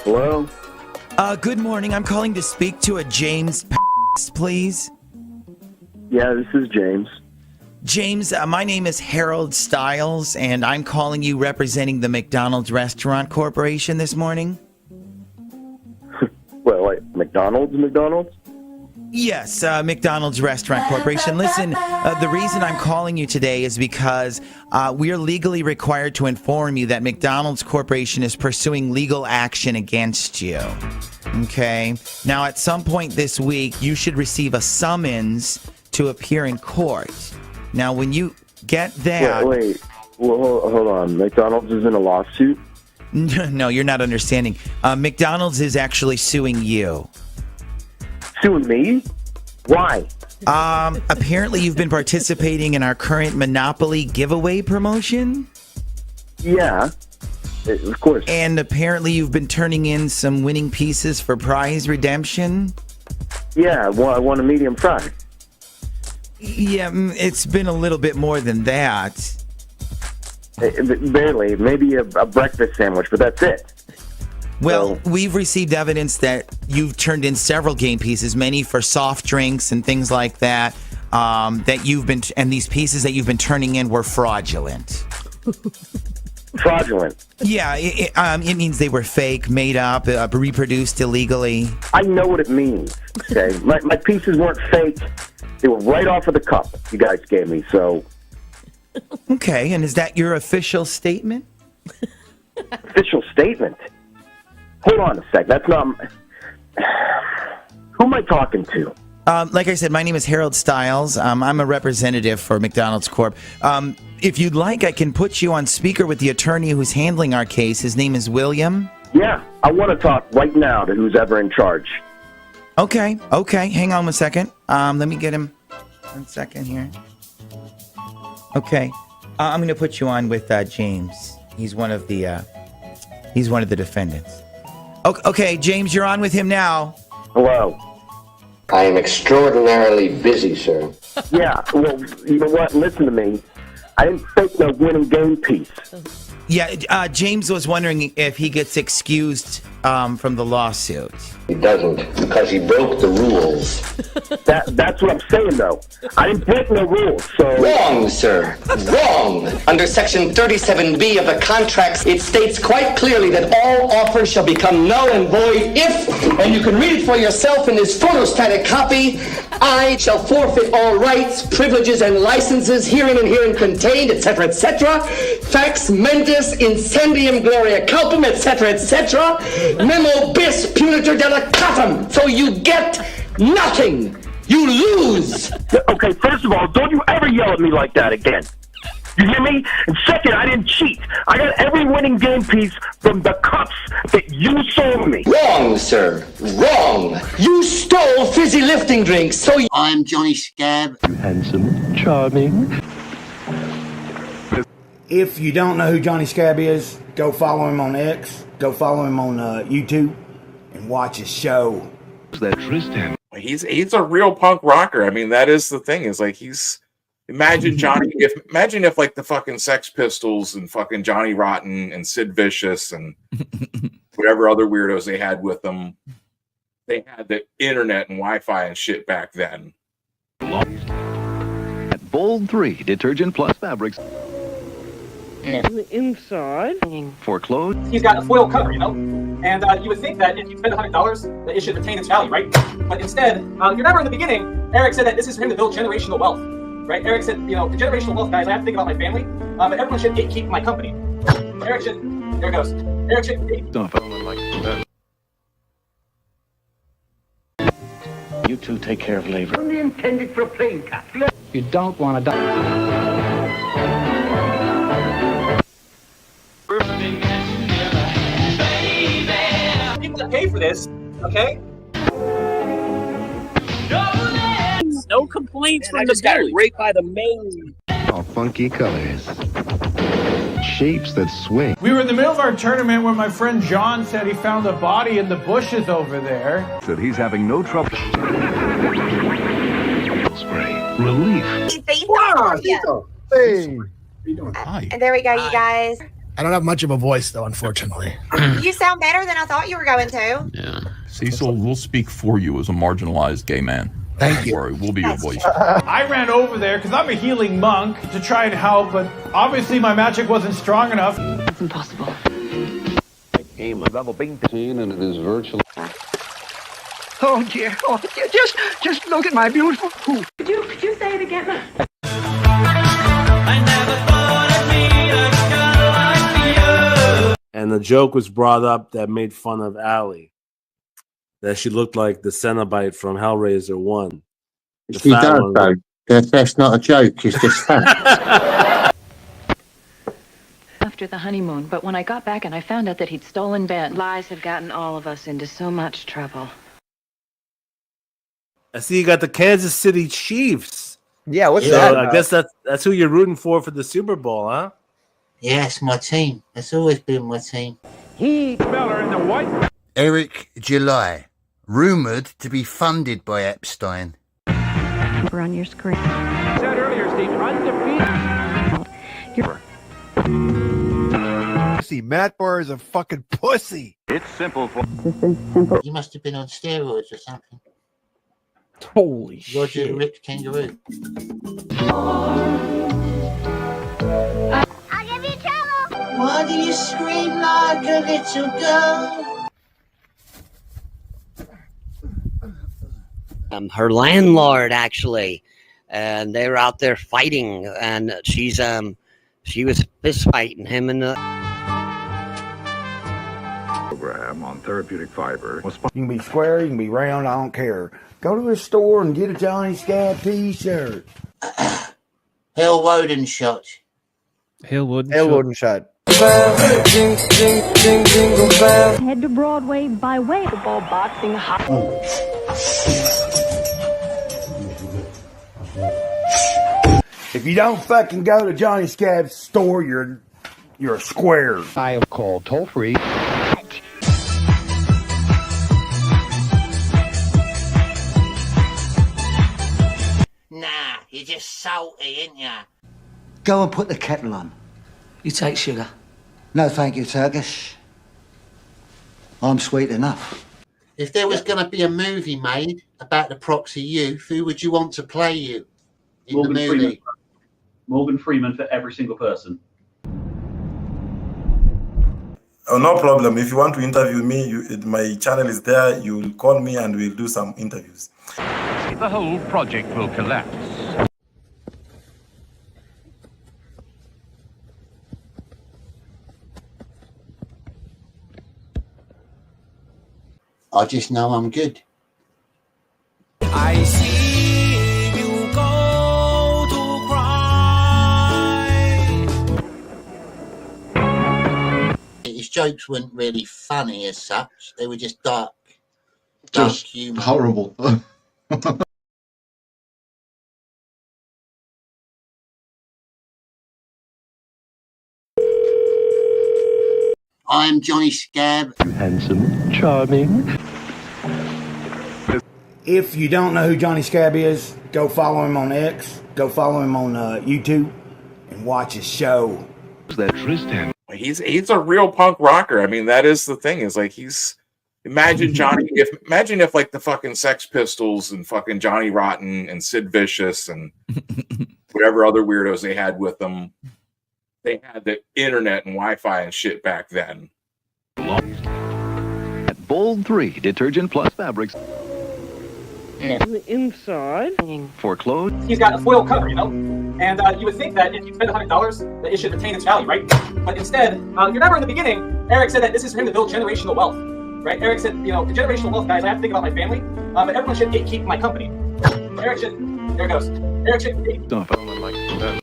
Hello? Good morning. I'm calling to speak to a James, please. Yeah, this is James. James, my name is Harold Stiles, and I'm calling you representing the McDonald's Restaurant Corporation this morning. Well, like McDonald's? Yes, McDonald's Restaurant Corporation. Listen, the reason I'm calling you today is because we are legally required to inform you that McDonald's Corporation is pursuing legal action against you. Okay? Now, at some point this week, you should receive a summons to appear in court. Now, when you get that... Wait. Well, hold on. McDonald's is in a lawsuit? No, you're not understanding. McDonald's is actually suing you. Suing me? Why? Apparently you've been participating in our current Monopoly giveaway promotion. Yeah, of course. And apparently you've been turning in some winning pieces for prize redemption. Yeah, I want a medium fry. Yeah, it's been a little bit more than that. Barely. Maybe a breakfast sandwich, but that's it. Well, we've received evidence that you've turned in several game pieces, many for soft drinks and things like that, and these pieces that you've been turning in were fraudulent. Fraudulent? Yeah, it means they were fake, made up, reproduced illegally. I know what it means, okay? My pieces weren't fake. They were right off of the cup you guys gave me, so... Okay, and is that your official statement? Official statement? Hold on a sec. That's not... Who am I talking to? Like I said, my name is Harold Stiles. I'm a representative for McDonald's Corp. If you'd like, I can put you on speaker with the attorney who's handling our case. His name is William. Yeah, I want to talk right now to who's ever in charge. Okay. Hang on 1 second. Let me get him 1 second here. Okay. I'm going to put you on with James. He's one of the defendants. Okay, James, you're on with him now. Hello. I am extraordinarily busy, sir. Yeah, well, you know what? Listen to me. I didn't fake no winning game piece. Yeah, James was wondering if he gets excused from the lawsuit. He doesn't, because he broke the rules. That's what I'm saying, though. I didn't break no rules, so... Wrong, sir. Wrong. Under Section 37B of the contracts, it states quite clearly that all offers shall become null and void if, and you can read it for yourself in this photostatic copy, I shall forfeit all rights, privileges, and licenses herein and herein contained, etc., etc. Fax mentis incendium gloria culpum, etc., etc. Memo bis punitor delicatum. So you get nothing. You lose. Okay, first of all, don't you ever yell at me like that again. You hear me? And second, I didn't cheat. I got every winning game piece from the cups that you sold me. Wrong, sir. Wrong. You stole fizzy lifting drinks, so I'm Johnny Scab. Handsome, charming. If you don't know who Johnny Scab is, go follow him on X, go follow him on YouTube, and watch his show. Is that Tristan? He's a real punk rocker. I mean, that is the thing. Is like imagine Johnny. Imagine if like the fucking Sex Pistols and fucking Johnny Rotten and Sid Vicious and whatever other weirdos they had with them. They had the internet and Wi-Fi and shit back then. At Bold 3 Detergent Plus Fabrics. The inside. For clothes. He's got a foil cover, you know? And you would think that if you spend $100, that it should retain its value, right? But instead, if you remember in the beginning, Eric said that this is for him to build generational wealth, right? Eric said, you know, the generational wealth, guys, I have to think about my family, but everyone should gatekeep my company. Eric should, there it goes. Eric should gatekeep. You two take care of labor. Only intended for a plane cut. You don't want to die. People that pay for this, okay? No complaints from the belly. Right by the main. All funky colors. Shapes that swing. We were in the middle of our tournament when my friend John said he found a body in the bushes over there. Said he's having no trouble. Spray. Relief. Wow, hey. Hi. There we go, you guys. I don't have much of a voice, though, unfortunately. You sound better than I thought you were going to. Yeah. Cecil will speak for you as a marginalized gay man. Thank you. Don't worry, we'll be your voice. I ran over there because I'm a healing monk to try and help, but obviously my magic wasn't strong enough. That's impossible. Game of level being seen, and it is virtually. Oh dear! Oh, dear. Just look at my beautiful poop. Could you say it again? And the joke was brought up that made fun of Allie. That she looked like the Cenobite from Hellraiser 1. She does, though. That's not a joke, it's just fact. After the honeymoon, but when I got back and I found out that he'd stolen Ben. Lies have gotten all of us into so much trouble. I see you got the Kansas City Chiefs. Yeah, what's that? I guess that's who you're rooting for the Super Bowl, huh? Yeah, it's my team. It's always been my team. Feller in the white. Eric July, rumoured to be funded by Epstein. We're on your screen. I said earlier, Steve, undefeated. See, Matt Barr is a fucking pussy. It's simple for. You must have been on steroids or something. Holy Roger shit. ripped kangaroo. I'll give you trouble. Why do you scream like a little girl? Her landlord, actually, and they were out there fighting, and she was fist fighting him in the program on therapeutic fiber. You can be square, you can be round, I don't care. Go to the store and get a Johnny Scab t-shirt. Hell Woden shot. Hell Woden shot. Head to Broadway by way of the ball boxing. If you don't fucking go to Johnny Scab's store, you're a square. I have called toll free. Nah, you're just salty, ain't ya? Go and put the kettle on. You take sugar? No, thank you, Turkish. I'm sweet enough. If there was going to be a movie made about the proxy youth, who would you want to play you in the movie? Freeman. Morgan Freeman for every single person. Oh, no problem. If you want to interview me, my channel is there. You'll call me and we'll do some interviews. The whole project will collapse. I just know I'm good. I see you go to cry. His jokes weren't really funny as such. They were just dark humor. Horrible. I'm Johnny Scab. Handsome, charming. If you don't know who Johnny Scab is, go follow him on X. Go follow him on YouTube and watch his show. That Tristan. He's a real punk rocker. I mean, that is the thing. Is like imagine if like the fucking Sex Pistols and fucking Johnny Rotten and Sid Vicious and whatever other weirdos they had with them. They had the internet and Wi-Fi and shit back then. At Bold 3 detergent plus fabrics. The inside. For clothes. He's got a foil cover, you know? And you would think that if you spend $100, that it should retain its value, right? But instead, if you remember in the beginning, Eric said that this is for him to build generational wealth, right? Eric said, the generational wealth, guys, I have to think about my family, but everyone should gatekeep my company. Eric should, there it goes. Eric should gatekeep.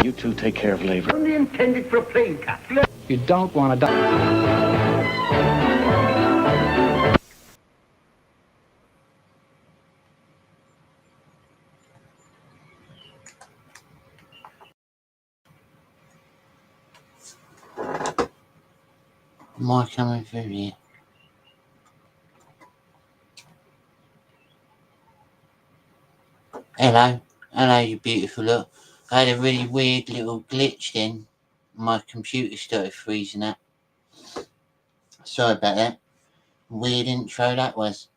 You two take care of labor. Only intended for a plane cut. You don't want to die. Am I coming through here? Hello, you beautiful look. I had a really weird little glitch then. My computer started freezing up. Sorry about that. Weird intro that was.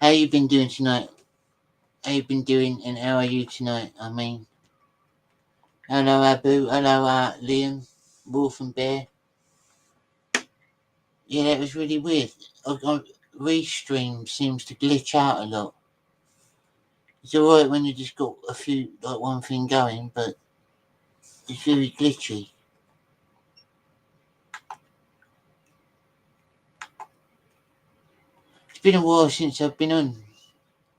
How you been doing tonight? How you been doing and how are you tonight? I mean, hello Abu, hello Liam, Wolf and Bear. Yeah, that was really weird. Restream seems to glitch out a lot. It's alright when you just got a few, like one thing going, but it's very glitchy. It's been a while since I've been on.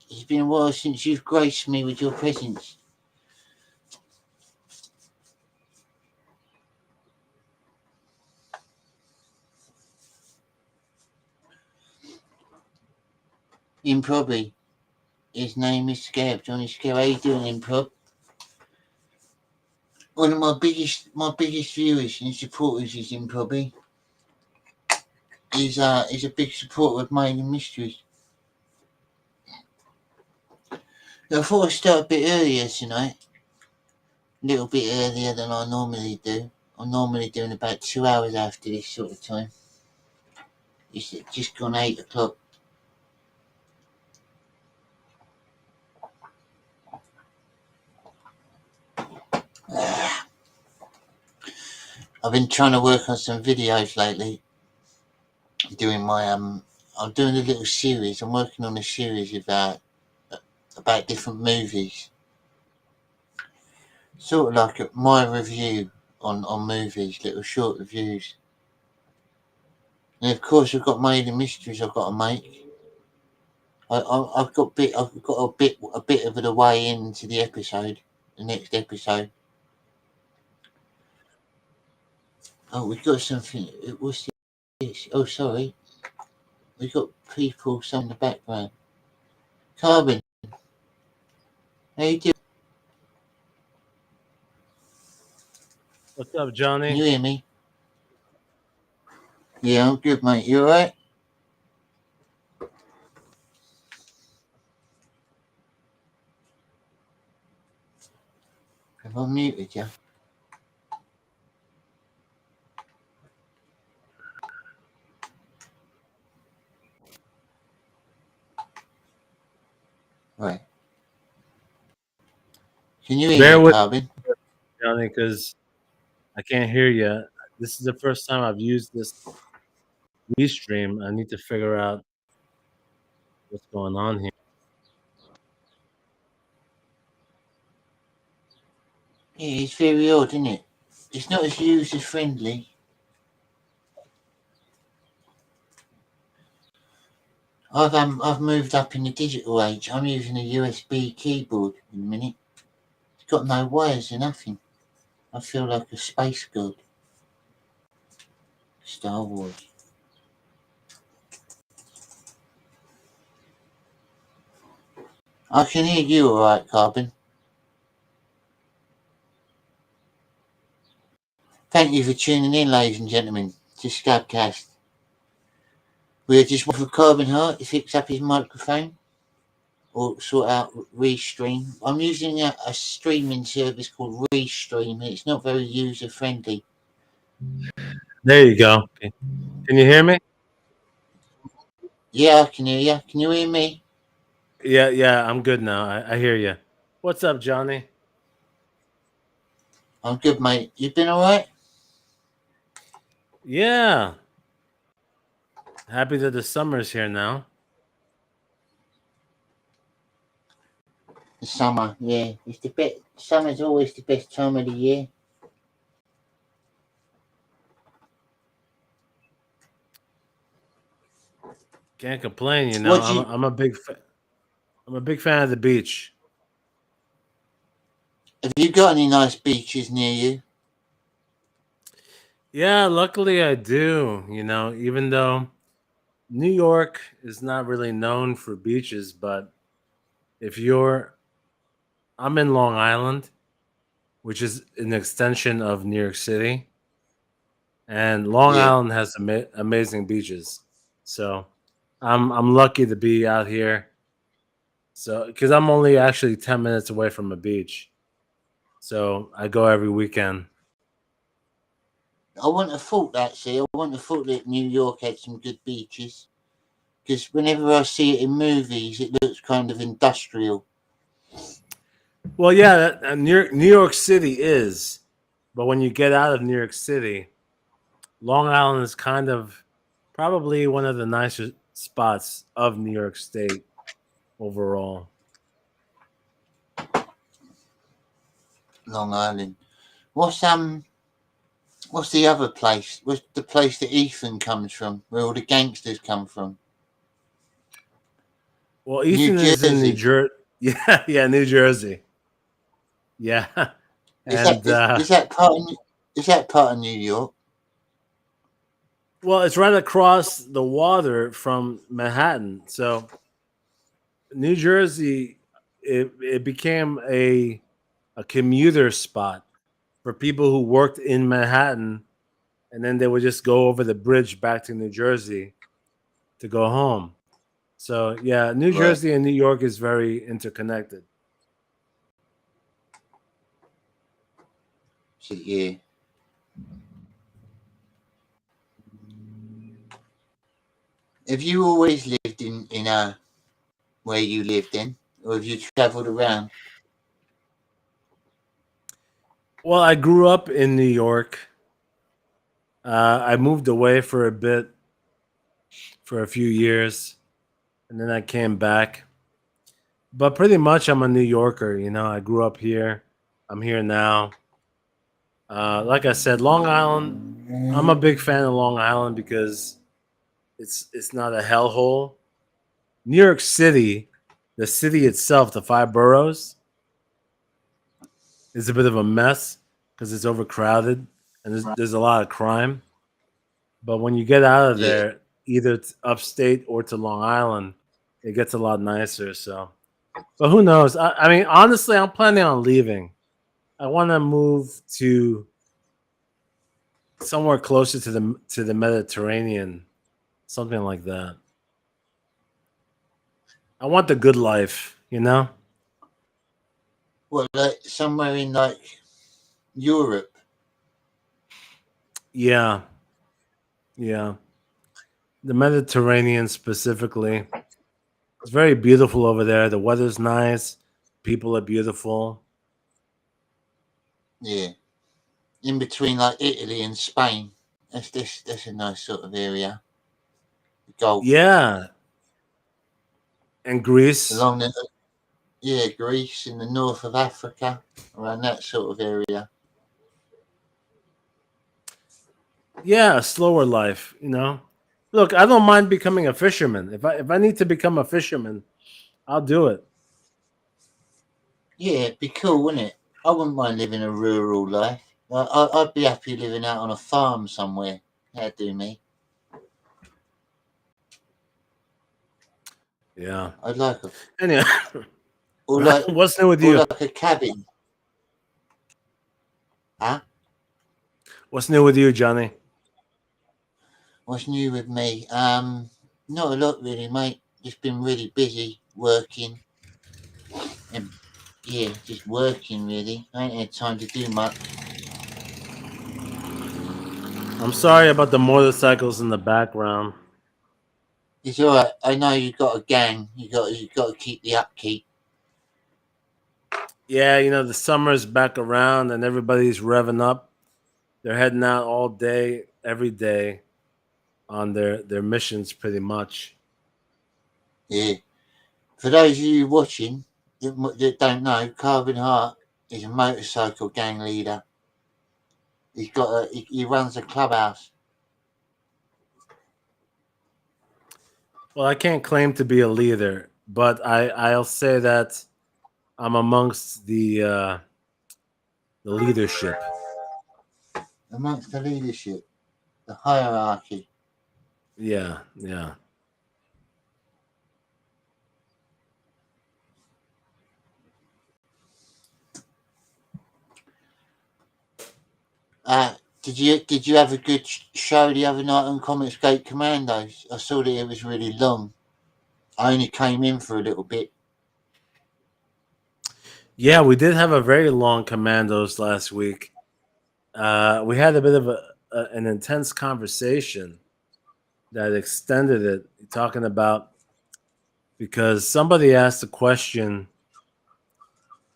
It's been a while since you've graced me with your presence. Improbby. His name is Scab, Johnny Scab. How you doing, Improb? One of my biggest viewers and supporters is Improbby. He's a big supporter of Maiden Mysteries. I thought I'd start a bit earlier tonight. A little bit earlier than I normally do. I'm normally doing about 2 hours after this sort of time. It's just gone 8 o'clock. I've been trying to work on some videos lately. Doing my I'm doing a little series. I'm working on a series about different movies. Sort of like my review on movies, little short reviews. And of course I've got Maiden Mysteries I've got to make. I've got a bit of the way into the episode, the next episode. Oh, we've got something. What's this? Oh, sorry. We've got people, some in the background. Carbon. How you doing? What's up, Johnny? Can you hear me? Yeah, I'm good, mate. You alright? Have I muted you? Right. Can you hear Bear me, with Carbon? Johnny, because I can't hear you. This is the first time I've used this restream. I need to figure out what's going on here. Yeah, it's very odd, isn't it? It's not as user friendly. I've moved up in the digital age. I'm using a USB keyboard in a minute. It's got no wires or nothing. I feel like a space god. Star Wars. I can hear you alright, Carbon. Thank you for tuning in, ladies and gentlemen, to Scab Cast. We are just waiting for Carbon Heart to fix up his microphone or sort out Restream. I'm using a streaming service called Restream. It's not very user friendly. There you go. Can you hear me? Yeah, I can hear you. Can you hear me? Yeah, I'm good now. I hear you. What's up, Johnny? I'm good, mate. You been alright? Yeah. Happy that the summer's here now. The summer, yeah. It's the best. Summer's always the best time of the year. Can't complain, you know. I'm a big fan of the beach. Have you got any nice beaches near you? Yeah, luckily I do. You know, even though New York is not really known for beaches, but I'm in Long Island, which is an extension of New York City, and Long Island has amazing beaches. So I'm lucky to be out here. So because I'm only actually 10 minutes away from a beach, So I go every weekend. I wouldn't have thought that, see. I wouldn't have thought that New York had some good beaches. Because whenever I see it in movies, it looks kind of industrial. Well, yeah, New York City is, but when you get out of New York City, Long Island is kind of probably one of the nicer spots of New York State overall. Long Island. What's the other place? What's the place that Ethan comes from, where all the gangsters come from? Well, Ethan is in New Jersey. Yeah, New Jersey. Yeah, Is that part of New York? Well, it's right across the water from Manhattan. So New Jersey, it became a commuter spot for people who worked in Manhattan, and then they would just go over the bridge back to New Jersey to go home. So yeah, New Jersey and New York is very interconnected. Yeah. Have you always lived in where you lived in, or have you travelled around? Well, I grew up in New York. I moved away for a bit, for a few years, and then I came back. But pretty much, I'm a New Yorker. You know, I grew up here. I'm here now. Like I said, Long Island. I'm a big fan of Long Island because it's not a hellhole. New York City, the city itself, the 5 boroughs, is a bit of a mess because it's overcrowded and there's a lot of crime. But when you get out of there, either to upstate or to Long Island, it gets a lot nicer. So, but who knows? I mean, honestly, I'm planning on leaving. I want to move to somewhere closer to the Mediterranean, something like that. I want the good life, you know. Well, like somewhere in like Europe. Yeah, yeah. The Mediterranean specifically. It's very beautiful over there. The weather's nice. People are beautiful. Yeah. In between like Italy and Spain. That's a nice sort of area. Gulf. Yeah. And Greece. Along Greece in the north of Africa, around that sort of area. Yeah, a slower life, you know. Look, I don't mind becoming a fisherman. If I need to become a fisherman, I'll do it. Yeah, it'd be cool, wouldn't it? I wouldn't mind living a rural life. I'd be happy living out on a farm somewhere. That'd do me. Yeah. I'd like a... Anyway. Or like, what's new with you? Or like a cabin. Huh? What's new with you, Johnny? What's new with me? Not a lot really, mate. Just been really busy working. And yeah, just working really. I ain't had time to do much. I'm sorry about the motorcycles in the background. It's alright. I know you got a gang. You got to keep the upkeep. Yeah, you know, the summer's back around and everybody's revving up. They're heading out all day, every day on their missions pretty much. Yeah. For those of you watching that don't know, Calvin Hart is a motorcycle gang leader. He runs a clubhouse. Well, I can't claim to be a leader, but I'll say that I'm amongst the leadership. Amongst the leadership, the hierarchy. Yeah, yeah. Did you have a good show the other night on Comicsgate Commandos? I saw that it was really long. I only came in for a little bit. Yeah, we did have a very long Commandos last week. We had a bit of an intense conversation that extended it, talking about because somebody asked a question.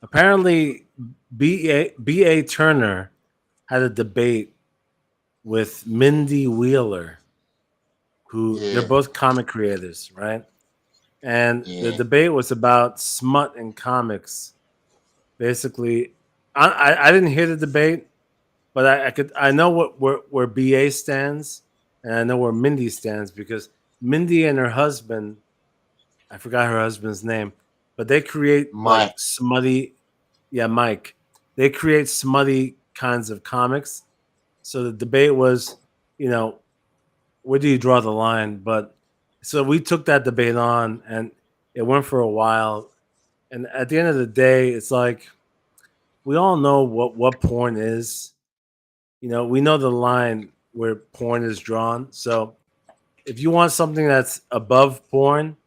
Apparently, B.A. Turner had a debate with Mindy Wheeler, who they're Yeah, both comic creators, right? And the yeah. debate was about smut in comics. Basically, I didn't hear the debate, but I know where BA stands, and I know where Mindy stands because Mindy and her husband, I forgot her husband's name, but they create like Mike. smutty, yeah, Mike. They create smutty kinds of comics. So the debate was, you know, where do you draw the line? But so we took that debate on, and it went for a while. And at the end of the day, it's like we all know what porn is. You know, we know the line where porn is drawn. So if you want something that's above porn,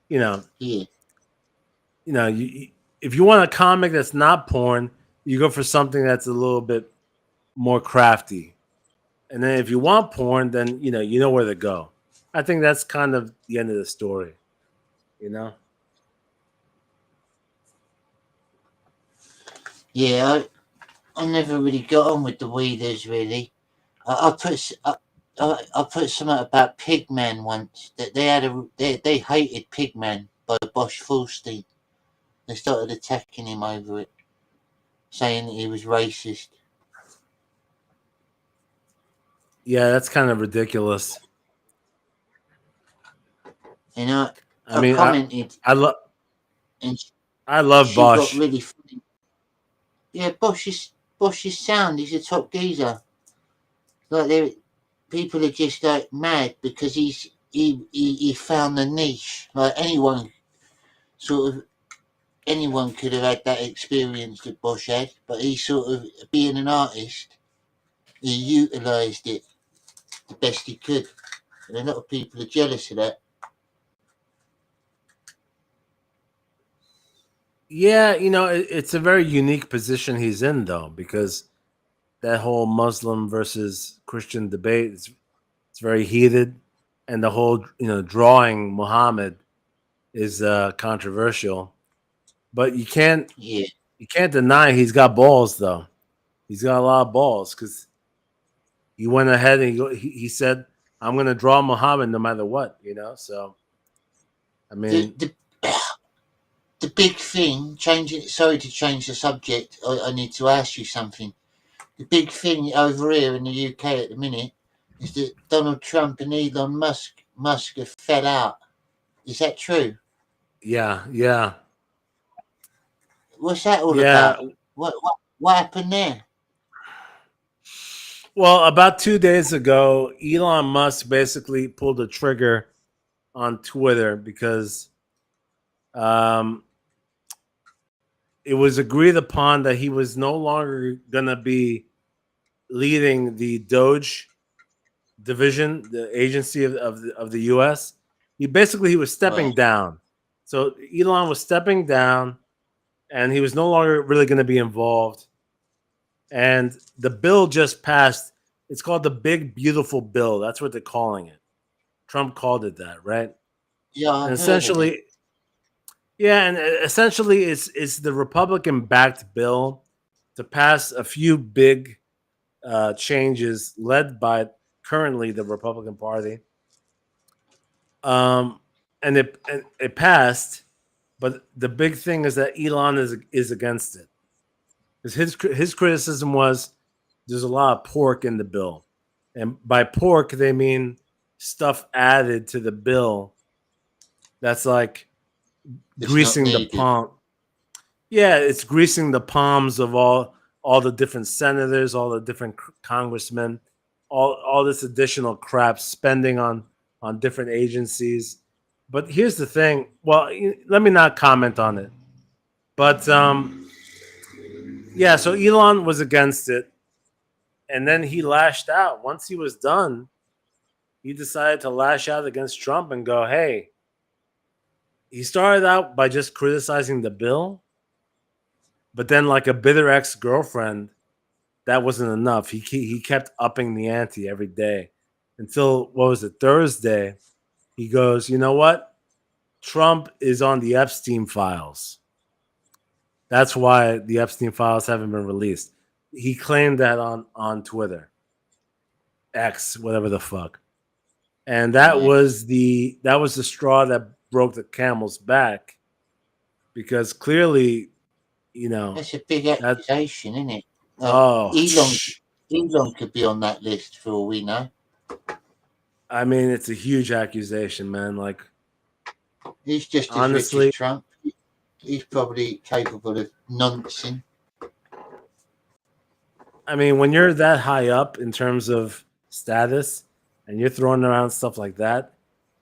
you know, Yeah. if you want a comic that's not porn, you go for something that's a little bit more crafty. And then if you want porn, then you know where to go. I think that's kind of the end of the story, you know? Yeah, I never really got on with the Wheelers, really. I put something about Pigman once. That they hated Pigman by Bosch Fulstein. They started attacking him over it, saying that he was racist. Yeah, that's kind of ridiculous. You know, I I mean, commented, I love and I love she got Bosch. really funny. Yeah, Bosch is sound. He's a top geezer. Like people are just like mad because he found the niche. Like anyone could have had that experience that Bosch had, but he sort of, being an artist, he utilised it the best he could. And a lot of people are jealous of that. Yeah, it's a very unique position he's in though, because that whole Muslim versus Christian debate it's very heated, and the whole drawing Muhammad is controversial. But Yeah. you can't deny he's got balls though. He's got a lot of balls because he went ahead and he said, "I'm going to draw Muhammad no matter what." So I The, mean, the, the big thing, sorry to change the subject, I need to ask you something. The big thing over here in the UK at the minute is that Donald Trump and Elon Musk have fell out. Is that true? yeah. What's that all Yeah. about? What happened there? Well, about 2 days ago, Elon Musk basically pulled the trigger on Twitter because um, it was agreed upon that he was no longer going to be leading the Doge division, the agency of the U.S. He was stepping Right. down. So Elon was stepping down, and he was no longer really going to be involved. And the bill just passed. It's called the Big Beautiful Bill. That's what they're calling it. Trump called it that, right? Yeah, I And heard of it. essentially, it's the Republican-backed bill to pass a few big changes led by currently the Republican Party. Um, and it passed, but the big thing is that Elon is against it because his criticism was there's a lot of pork in the bill, and by pork they mean stuff added to the bill that's like It's not greasing the needed. palm. Yeah, it's greasing the palms of all the different senators, all the different congressmen, all this additional crap spending on different agencies. But here's the thing. Well, let me not comment on it. But yeah, so Elon was against it, and then he lashed out. Once he was done, he decided to lash out against Trump and go, "Hey." He started out by just criticizing the bill, But then, like a bitter ex-girlfriend, that wasn't enough. He kept upping the ante every day until, what was it, Thursday? He goes, you know what? Trump is on the Epstein files. That's why the Epstein files haven't been released. He claimed that on Twitter, X, whatever the fuck, and that was the straw that broke the camel's back, because clearly, That's a big accusation, isn't it? Oh, Elon could be on that list for all we know. I mean, it's a huge accusation, man. Like, he's just as honestly, rich as Trump. He's probably capable of nonsense. I mean, when you're that high up in terms of status and you're throwing around stuff like that,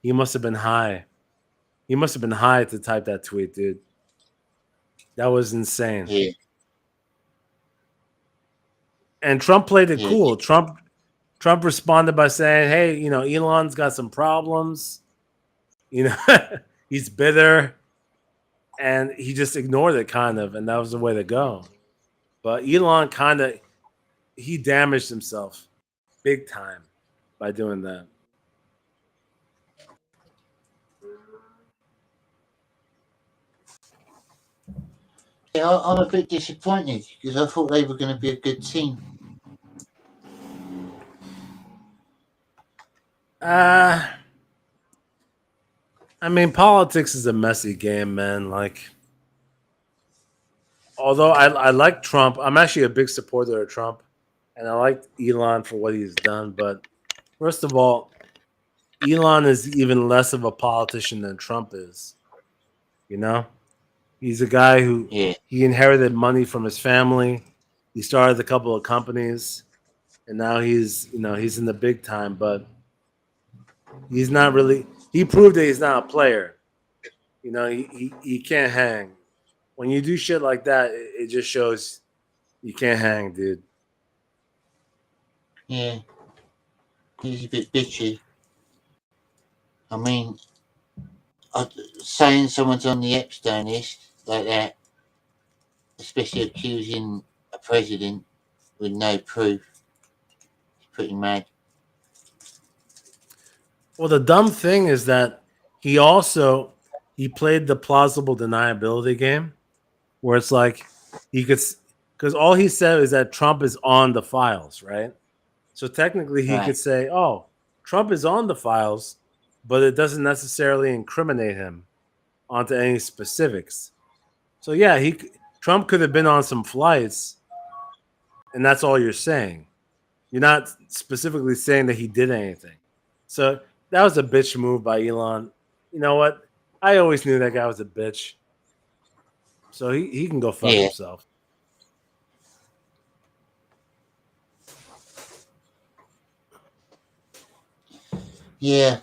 he must have been high. He must have been high to type that tweet, dude. That was insane. Yeah. And Trump played it cool. Trump responded by saying, "Hey, Elon's got some problems. He's bitter." And he just ignored it, kind of, and that was the way to go. But Elon he damaged himself big time by doing that. Yeah, I'm a bit disappointed because I thought they were going to be a good team. I mean, politics is a messy game, man. Like, although I like Trump, I'm actually a big supporter of Trump, and I like Elon for what he's done. But first of all, Elon is even less of a politician than Trump is. He's a guy who he inherited money from his family. He started a couple of companies, and now he's in the big time. But he's not really. He proved that he's not a player. He can't hang. When you do shit like that, it just shows you can't hang, dude. Yeah, he's a bit bitchy. I mean, saying someone's on the Epstein list like that, especially accusing a president with no proof, is pretty mad. Well, the dumb thing is that he played the plausible deniability game, where it's like because all he said is that Trump is on the files, right? So technically he could say, "Oh, Trump is on the files," but it doesn't necessarily incriminate him onto any specifics. So yeah, Trump could have been on some flights, and that's all you're saying. You're not specifically saying that he did anything. So that was a bitch move by Elon. You know what? I always knew that guy was a bitch. So he can go fuck himself. Yeah.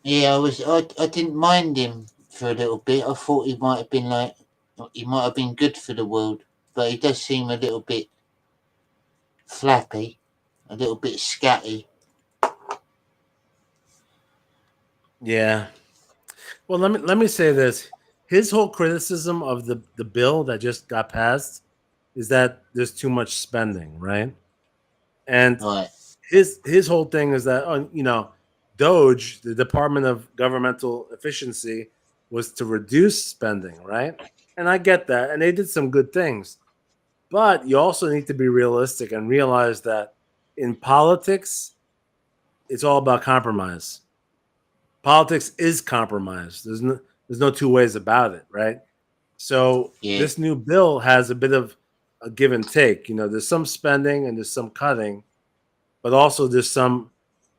I didn't mind him for a little bit. I thought he might have been good for the world, but he does seem a little bit flappy, a little bit scatty. Yeah. Well, let me say this. His whole criticism of the bill that just got passed is that there's too much spending, right? And his whole thing is that DOGE, the Department of Governmental Efficiency, was to reduce spending, right? And I get that, and they did some good things. But you also need to be realistic and realize that in politics, it's all about compromise. Politics is compromise. There's no two ways about it, right? So this new bill has a bit of a give and take. There's some spending and there's some cutting, but also there's some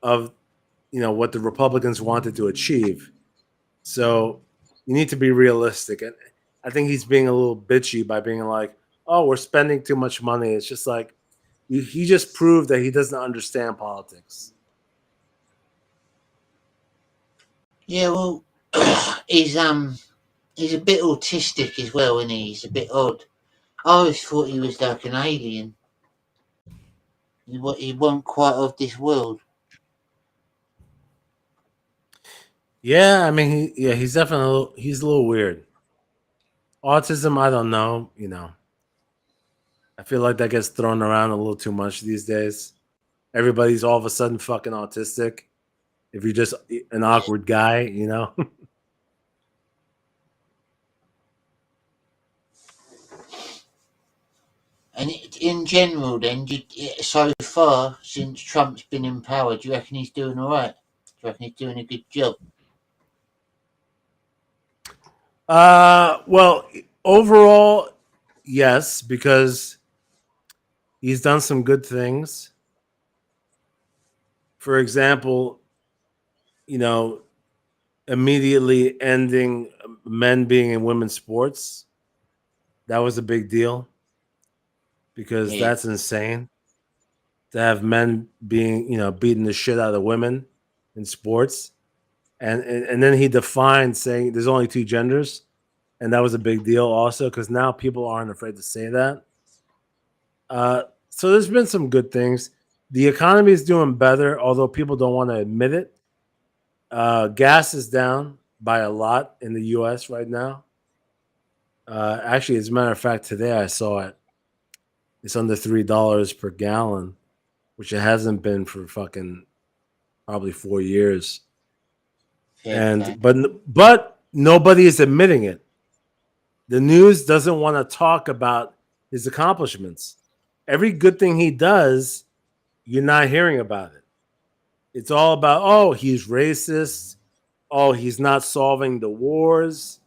of what the Republicans wanted to achieve. So you need to be realistic. And I think he's being a little bitchy by being like, "Oh, we're spending too much money." It's just like he just proved that he doesn't understand politics. Yeah, well, he's a bit autistic as well, isn't he? He's a bit odd. I always thought he was like an alien. He wasn't quite of this world. Yeah, I mean, he's definitely he's a little weird. Autism, I don't know. I feel like that gets thrown around a little too much these days. Everybody's all of a sudden fucking autistic. If you're just an awkward guy, you know. And in general, then, so far since Trump's been in power, do you reckon he's doing all right? Do you reckon he's doing a good job? Well, overall, yes, because he's done some good things. For example, you know, immediately ending men being in women's sports. That was a big deal because that's insane to have men being, beating the shit out of women in sports. And then he defined saying there's only two genders. And that was a big deal also because now people aren't afraid to say that. So there's been some good things. The economy is doing better, although people don't want to admit it. Gas is down by a lot in the U.S. right now. Actually, as a matter of fact, today I saw it. It's under $3 per gallon, which it hasn't been for fucking probably 4 years. But nobody is admitting it. The news doesn't want to talk about his accomplishments. Every good thing he does, you're not hearing about it. It's all about, oh, he's racist. Oh, he's not solving the wars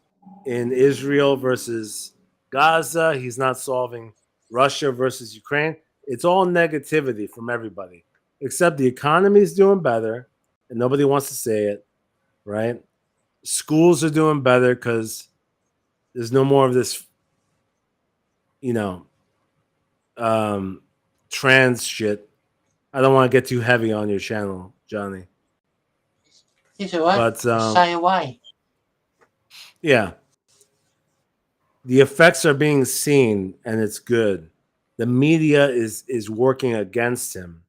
in Israel versus Gaza. He's not solving Russia versus Ukraine. It's all negativity from everybody, except the economy is doing better and nobody wants to say it, right? Schools are doing better because there's no more of this, trans shit. I don't want to get too heavy on your channel, Johnny. It's all right. But say away. Yeah. The effects are being seen and it's good. The media is working against him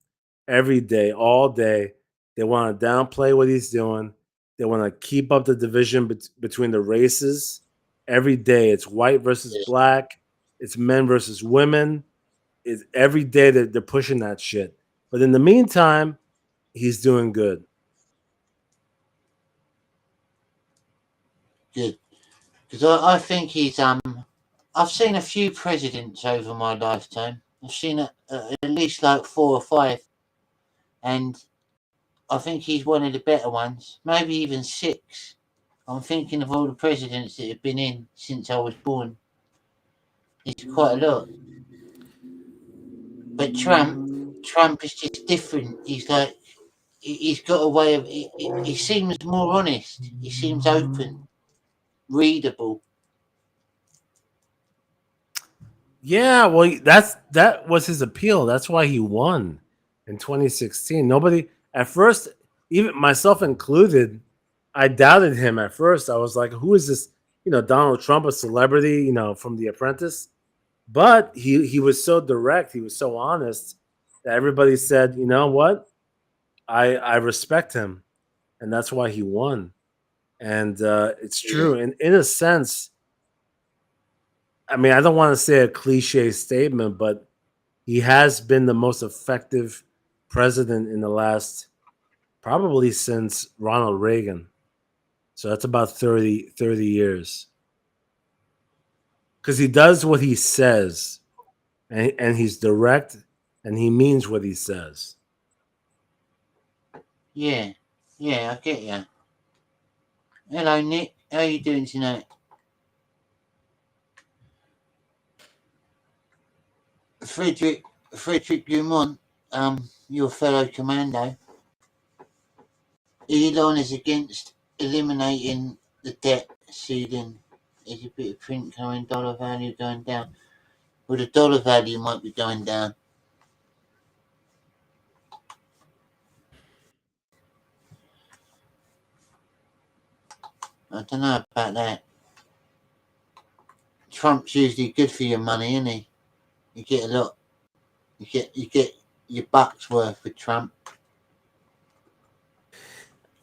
every day, all day. They want to downplay what he's doing. They want to keep up the division between the races. Every day it's white versus black. It's men versus women. It's every day that they're pushing that shit. But in the meantime, he's doing good. Good. Because I think he's I've seen a few presidents over my lifetime. I've seen at least like 4 or 5, and I think he's one of the better ones. Maybe even 6. I'm thinking of all the presidents that have been in since I was born. It's quite a lot. But Trump is just different. He's like, he's got a way of. He seems more honest. He seems open, readable. Yeah, well, that was his appeal. That's why he won in 2016. Nobody at first, even myself included, I doubted him at first. I was like, "Who is this? Donald Trump, a celebrity, from The Apprentice." But he was so direct. He was so honest that everybody said, "You know what? I respect him," and that's why he won. And it's true. And in a sense, I mean, I don't want to say a cliche statement, but he has been the most effective president in the last, probably since Ronald Reagan. So that's about 30 years. Because he does what he says, and he's direct, and he means what he says. Yeah, I get you. Hello, Nick. How are you doing tonight? Frederick Dumont, your fellow commando. Elon is against eliminating the debt ceiling. There's a bit of print coming, dollar value going down. Well, the dollar value might be going down. I don't know about that. Trump's usually good for your money, isn't he? You get a lot. You get your buck's worth with Trump.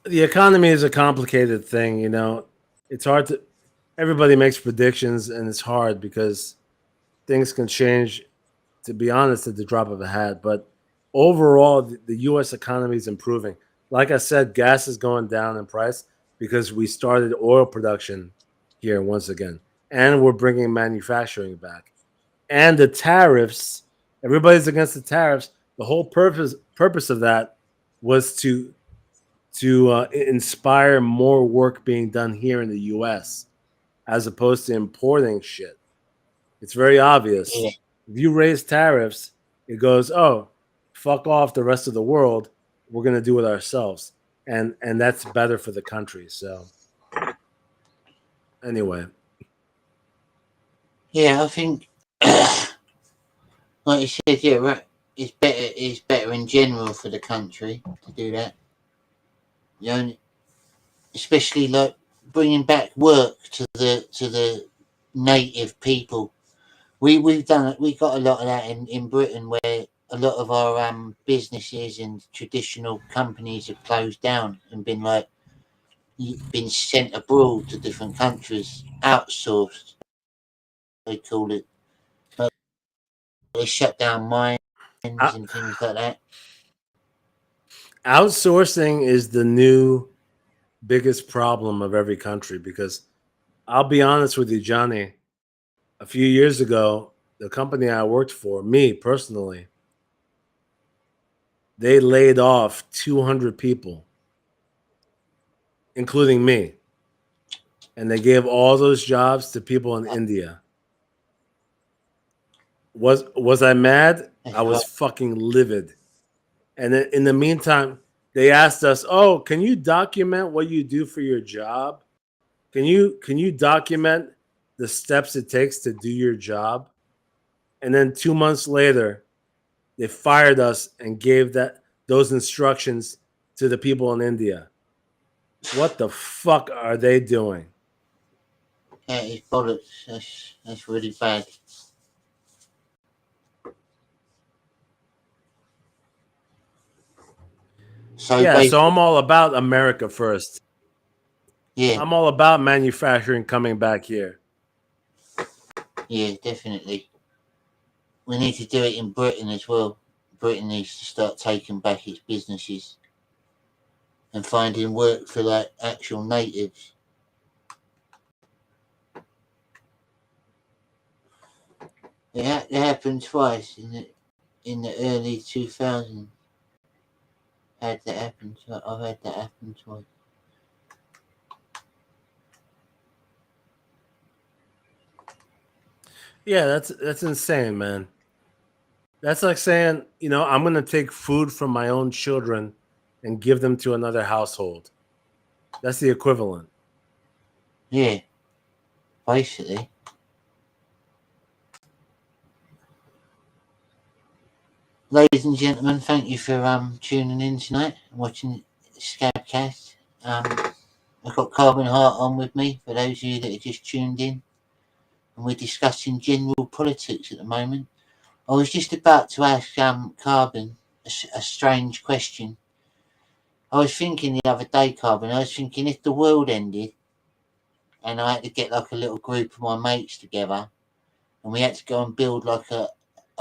The economy is a complicated thing, It's hard to. Everybody makes predictions, and it's hard because things can change to be honest, at the drop of a hat. But overall, the U.S. economy is improving. Like I said, gas is going down in price because we started oil production here once again, and we're bringing manufacturing back. And the tariffs, everybody's against the tariffs. The whole purpose of that was to inspire more work being done here in the U.S. as opposed to importing shit. It's very obvious. Yeah. If you raise tariffs, it goes, oh, fuck off the rest of the world. We're gonna do it ourselves, and that's better for the country. So anyway, Yeah, I think, like you said, yeah, right. It's better in general for the country to do that. You know, especially like bringing back work to the native people. We've done it. We got a lot of that in Britain, where a lot of our businesses and traditional companies have closed down and been sent abroad to different countries, outsourced. They call it. But they shut down mines and things like that. outsourcing is the new biggest problem of every country because I'll be honest with you, Johnny. A few years ago, the company I worked for, me personally, they laid off 200 people, including me. And they gave all those jobs to people in India. Was I mad? I was fucking livid. And then in the meantime, they asked us, "Oh, can you document what you do for your job? Can you document the steps it takes to do your job?" And then 2 months later, they fired us and gave those instructions to the people in India. What the fuck are they doing? That is bollocks. That's really bad. So I'm all about America first. Yeah. I'm all about manufacturing coming back here. Yeah, definitely. We need to do it in Britain as well. Britain needs to start taking back its businesses and finding work for like actual natives. It happened twice in the early 2000s. I've had that happen twice. Yeah, that's insane, man. That's like saying, I'm going to take food from my own children and give them to another household. That's the equivalent. Yeah, basically. Ladies and gentlemen, thank you for tuning in tonight and watching Scab Cast. I've got Carbon Heart on with me for those of you that are just tuned in, and we're discussing general politics at the moment. I was just about to ask Carbon a strange question. I was thinking the other day, Carbon, if the world ended and I had to get like a little group of my mates together and we had to go and build like a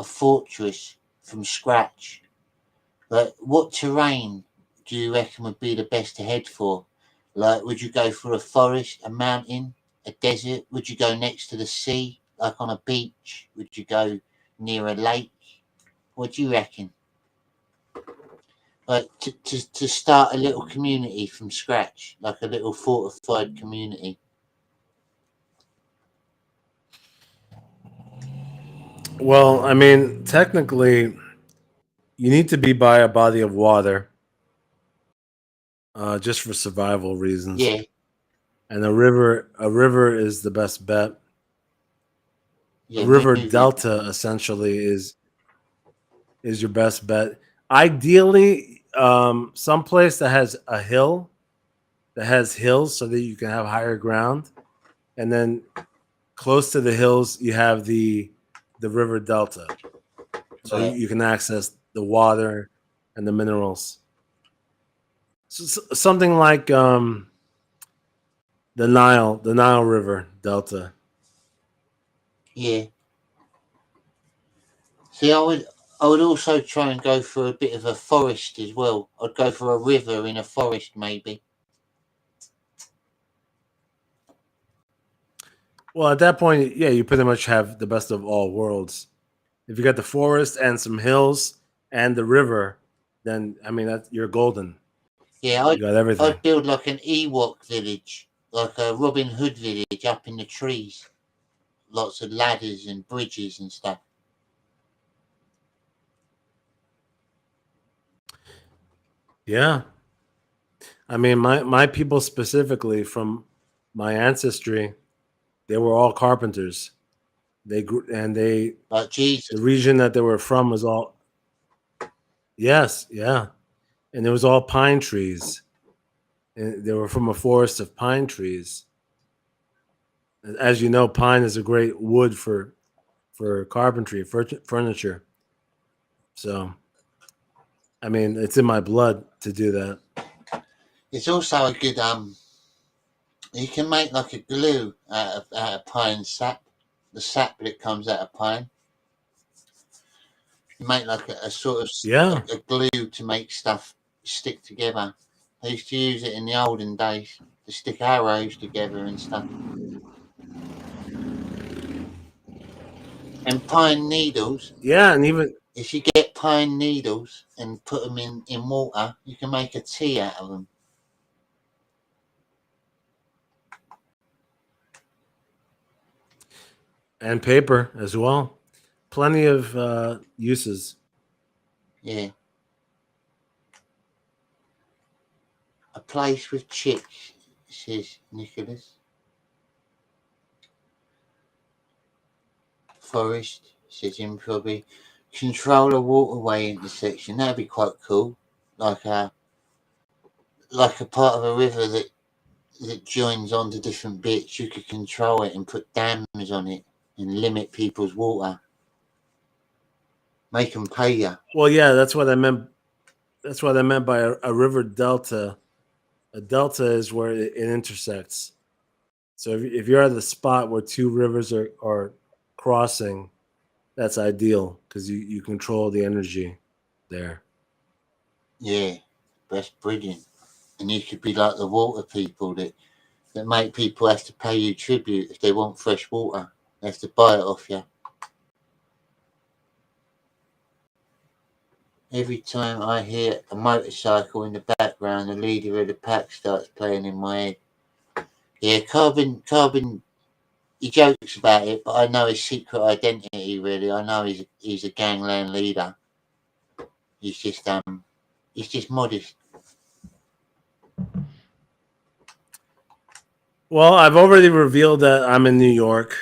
fortress from scratch, like what terrain do you reckon would be the best to head for? Like, would you go for a forest, a mountain, a desert? Would you go next to the sea, like on a beach? Would you go near a lake? What do you reckon? Like to start a little community from scratch, like a little fortified community. Well, I mean, technically, you need to be by a body of water, just for survival reasons. Yeah. And a river is the best bet. Yeah, a river delta essentially is your best bet. Ideally, someplace that has hills so that you can have higher ground, and then close to the hills you have the river delta, so you can access the water and the minerals. So, something like the Nile River Delta. Yeah. See, I would also try and go for a bit of a forest as well. I'd go for a river in a forest, maybe. Well, at that point, yeah, you pretty much have the best of all worlds. If you got the forest and some hills and the river, then I mean that you're golden. Yeah, You got everything. I'd build like an Ewok village, like a Robin Hood village up in the trees. Lots of ladders and bridges and stuff. Yeah. I mean, my people specifically from my ancestry, they were all carpenters. They grew and they like Jesus. The region that they were from was all yes, yeah, and it was all pine trees. And they were from a forest of pine trees. As you know, pine is a great wood for carpentry, furniture. So, I mean, it's in my blood to do that. It's also a good you can make like a glue out of pine sap, the sap that comes out of pine. You make like a sort of a glue to make stuff stick together. I used to use it in the olden days to stick arrows together and stuff. And pine needles. Yeah, and even if you get pine needles and put them in water, you can make a tea out of them. And paper as well. Plenty of uses. Yeah. A place with chicks, says Nicholas. Forest, says Improby. Control a waterway intersection. That'd be quite cool. Like a part of a river that joins onto different bits. You could control it and put dams on it and limit people's water. Make them pay you. Well, yeah, that's what I meant. That's what I meant by a river delta. A delta is where it intersects. So if you're at the spot where two rivers are crossing, that's ideal because you control the energy there. Yeah, that's brilliant. And you could be like the water people that make people have to pay you tribute if they want fresh water. They have to buy it off you. Every time I hear a motorcycle in the background, the leader of the pack starts playing in my head. Yeah, Carbon, he jokes about it, but I know his secret identity, really. I know he's a gangland leader. He's just modest. Well, I've already revealed that I'm in New York,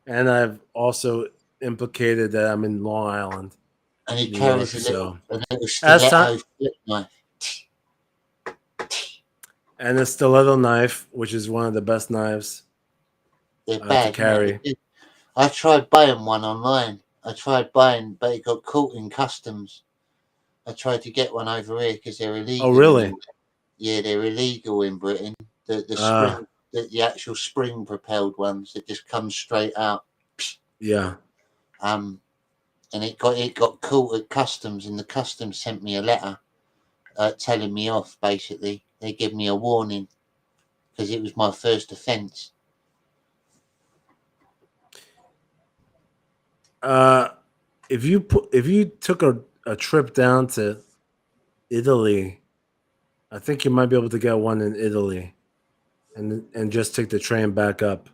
and I've also implicated that I'm in Long Island. And he New carries York, a little stiletto flip knife. And a stiletto knife, which is one of the best knives They're bad to carry. I tried buying one online. But it got caught in customs. I tried to get one over here because they're illegal. Oh, really? Yeah, they're illegal in Britain. The actual spring propelled ones that just come straight out. Yeah. And it got caught at customs, and the customs sent me a letter telling me off. Basically, they gave me a warning because it was my first offence. If you took a trip down to Italy, I think you might be able to get one in Italy, and just take the train back up.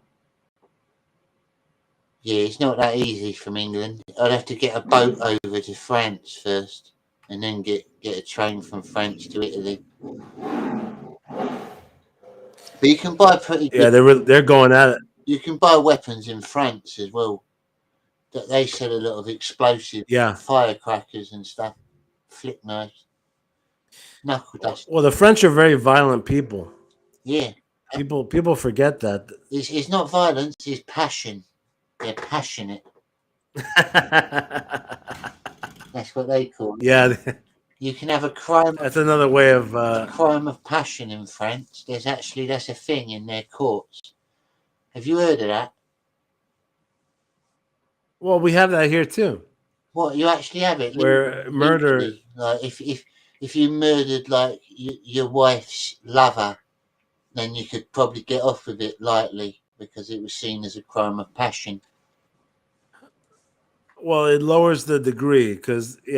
Yeah, it's not that easy from England. I'd have to get a boat over to France first, and then get a train from France to Italy. But you can buy pretty good. Yeah, they're going at it. You can buy weapons in France as well. That they sell a lot of explosives, firecrackers and stuff, flip knives, knuckle dust. Well, the French are very violent people. Yeah, people forget that. It's not violence; it's passion. They're passionate. That's what they call it. Yeah. You can have a crime. That's another way of crime of passion in France. That's a thing in their courts. Have you heard of that? Well, we have that here too. What, you actually have it? where murder. Legally? Like if you murdered like your wife's lover, then you could probably get off with it lightly because it was seen as a crime of passion. Well, it lowers the degree because we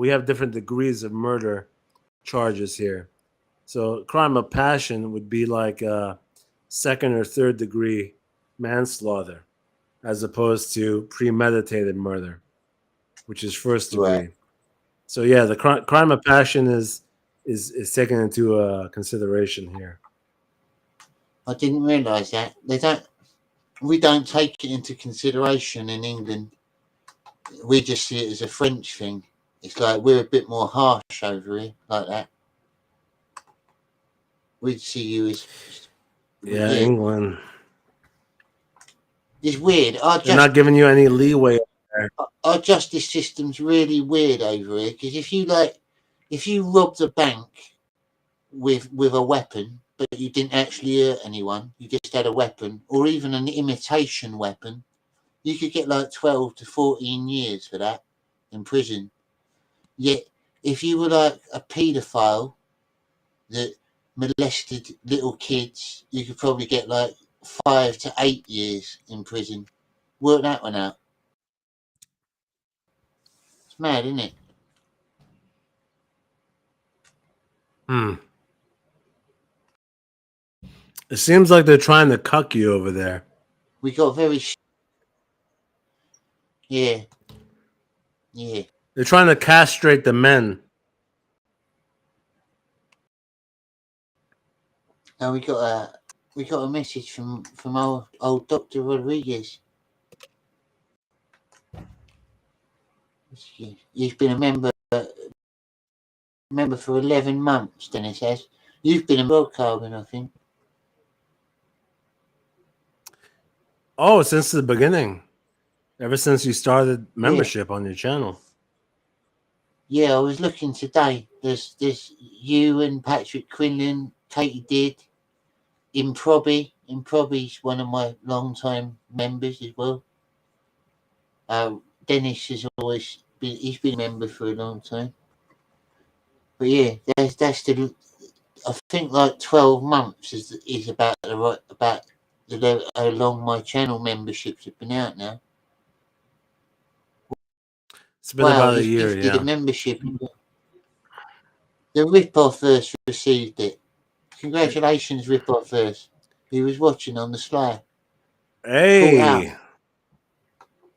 have different degrees of murder charges here. So crime of passion would be like second or third degree manslaughter, as opposed to premeditated murder, which is first degree. Right. So yeah, the crime of passion is taken into consideration here. I didn't realise that. We don't take it into consideration in England. We just see it as a French thing. It's like we're a bit more harsh over here, like that. We'd see you as England. It's weird. They're not giving you any leeway there. Our justice system's really weird over here because if you robbed a bank with a weapon, but you didn't actually hurt anyone, you just had a weapon, or even an imitation weapon, you could get like 12 to 14 years for that in prison. Yet, if you were like a paedophile that molested little kids, you could probably get like 5 to 8 years in prison. Work that one out. It's mad, isn't it? It seems like they're trying to cuck you over there. We got very... Yeah. They're trying to castrate the men. And we got a message from old Dr. Rodriguez. He's been a member for 11 months, Dennis says. You've been a member, Carbon, I think. Oh, since the beginning. Ever since you started membership on your channel. Yeah, I was looking today. There's you and Patrick Quinlan, Katie Did, Improbi. Improbi's one of my long-time members as well. Dennis has always been, he's been a member for a long time. But yeah, that's the, I think like 12 months is about how long my channel memberships have been out now. It's been about a year, gifted a membership. The Rip-Off first received it. Congratulations, Rip-Off first. He was watching on the sly. Hey,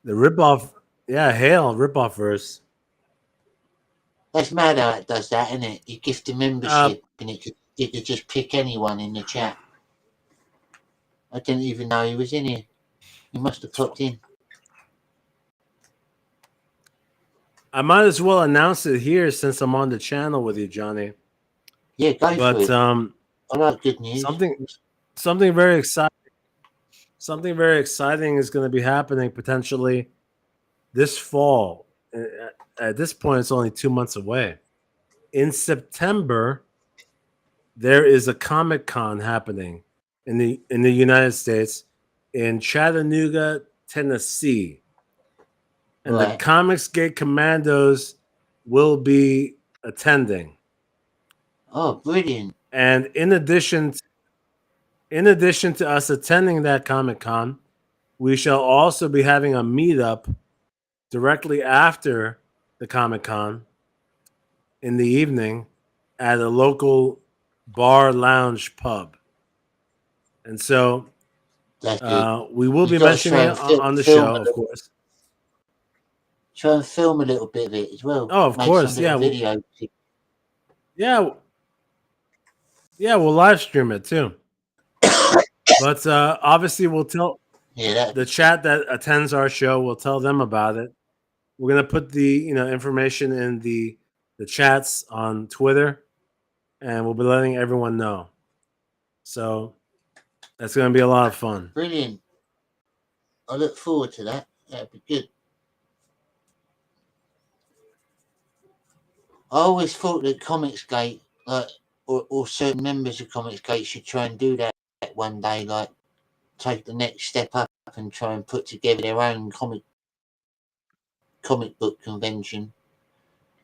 the Rip-Off. Yeah, hail Rip-Off verse. That's mad how it does that, isn't it? You gift a membership and it could just pick anyone in the chat. I didn't even know he was in here. He must have popped in. I might as well announce it here since I'm on the channel with you, Johnny. Yeah, go for it. I like good news. Something very exciting. Something very exciting is going to be happening potentially this fall. At this point, it's only 2 months away. In September, there is a Comic-Con happening in the United States in Chattanooga, Tennessee. And the Comics Gate Commandos will be attending. Oh, brilliant. And in addition to us attending that Comic-Con, we shall also be having a meetup directly after the Comic-Con in the evening at a local bar lounge pub. And so we will be mentioning it on the show, of course. Try and film a little bit of it as well. Oh, of course. Yeah. Video. Yeah, we'll live stream it too. But obviously we'll tell the chat that attends our show, we'll tell them about it. We're gonna put the information in the chats on Twitter, and we'll be letting everyone know. So that's gonna be a lot of fun. Brilliant. I look forward to that. That'd be good. I always thought that Comicsgate, or certain members of Comicsgate should try and do that one day, like take the next step up and try and put together their own comic comic book convention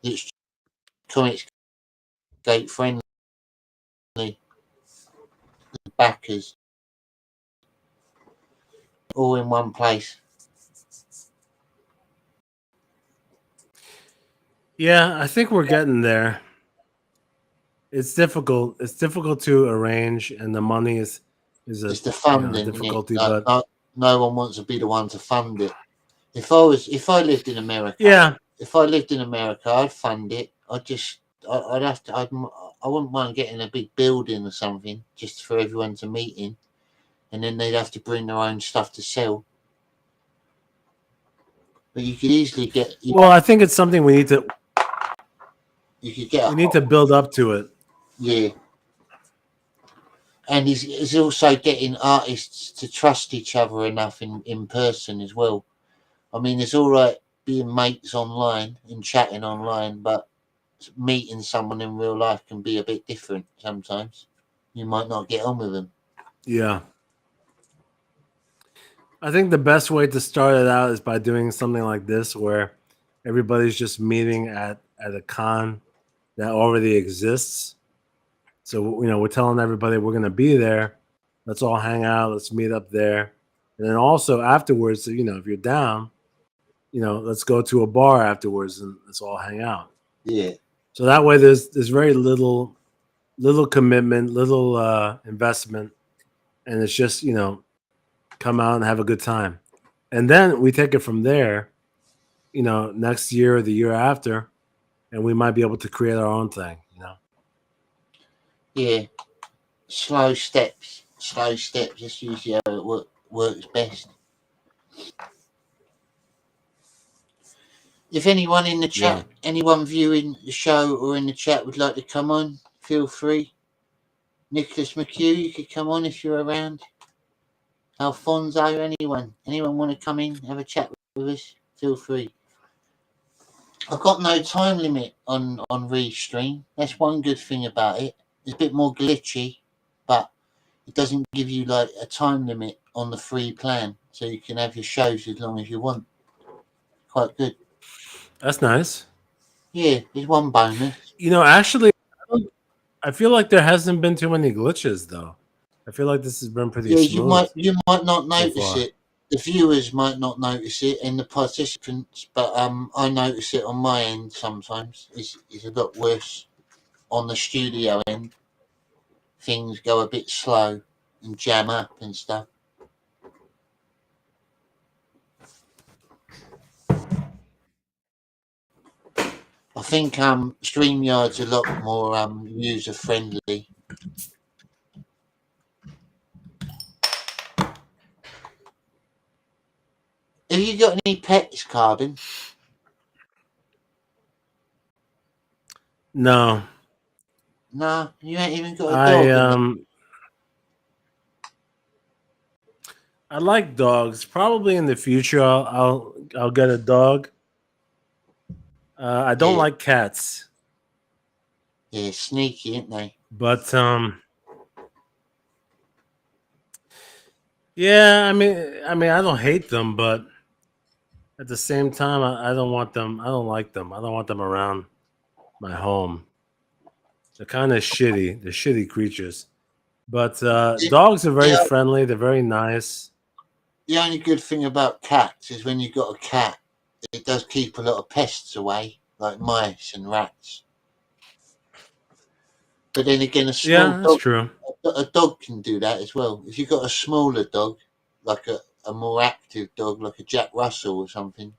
that's Comics Gate friendly. The backers all in one place. Yeah, I think we're getting there. It's difficult. It's difficult to arrange, and the money is a It's the funding, difficulty. isn't it? But no one wants to be the one to fund it. If I lived in America, I'd fund it. I wouldn't mind getting a big building or something just for everyone to meet in, and then they'd have to bring their own stuff to sell. But you could easily get. Well, I think it's something we need to. You could get. We need to build up to it. Yeah. And he's also getting artists to trust each other enough in person as well. I mean, it's all right being mates online and chatting online, but meeting someone in real life can be a bit different sometimes. You might not get on with them. Yeah. I think the best way to start it out is by doing something like this where everybody's just meeting at a con that already exists. So, we're telling everybody we're going to be there. Let's all hang out. Let's meet up there. And then also afterwards, if you're down, let's go to a bar afterwards and let's all hang out. Yeah. So that way there's very little commitment, little investment. And it's just, come out and have a good time. And then we take it from there, next year or the year after, and we might be able to create our own thing, Yeah. Slow steps. That's usually how it works best. If anyone in the chat, anyone viewing the show or in the chat would like to come on, feel free. Nicholas McHugh, you could come on if you're around. Alfonso, anyone want to come in, have a chat with us, feel free. I've got no time limit on Restream. That's one good thing about it. It's a bit more glitchy, but it doesn't give you like a time limit on the free plan, so you can have your shows as long as you want. Quite good. That's nice. Yeah, there's one bonus. Actually, I feel like there hasn't been too many glitches though. I feel like this has been pretty smooth. You might not notice it. The viewers might not notice it, and the participants, but I notice it on my end sometimes. It's a lot worse on the studio end. Things go a bit slow and jam up and stuff. I think StreamYard's a lot more user friendly. Have you got any pets, Carbon? No. No, you ain't even got a dog. I like dogs. Probably in the future, I'll get a dog. I don't like cats. Yeah, sneaky, ain't they? But yeah, I mean, I don't hate them, but at the same time, I don't want them. I don't like them. I don't want them around my home. They're kind of shitty. They're shitty creatures. But dogs are very friendly. They're very nice. The only good thing about cats is when you've got a cat, it does keep a lot of pests away, like mice and rats. But then again, a small that's true. A dog can do that as well. If you've got a smaller dog, like a more active dog, like a Jack Russell or something,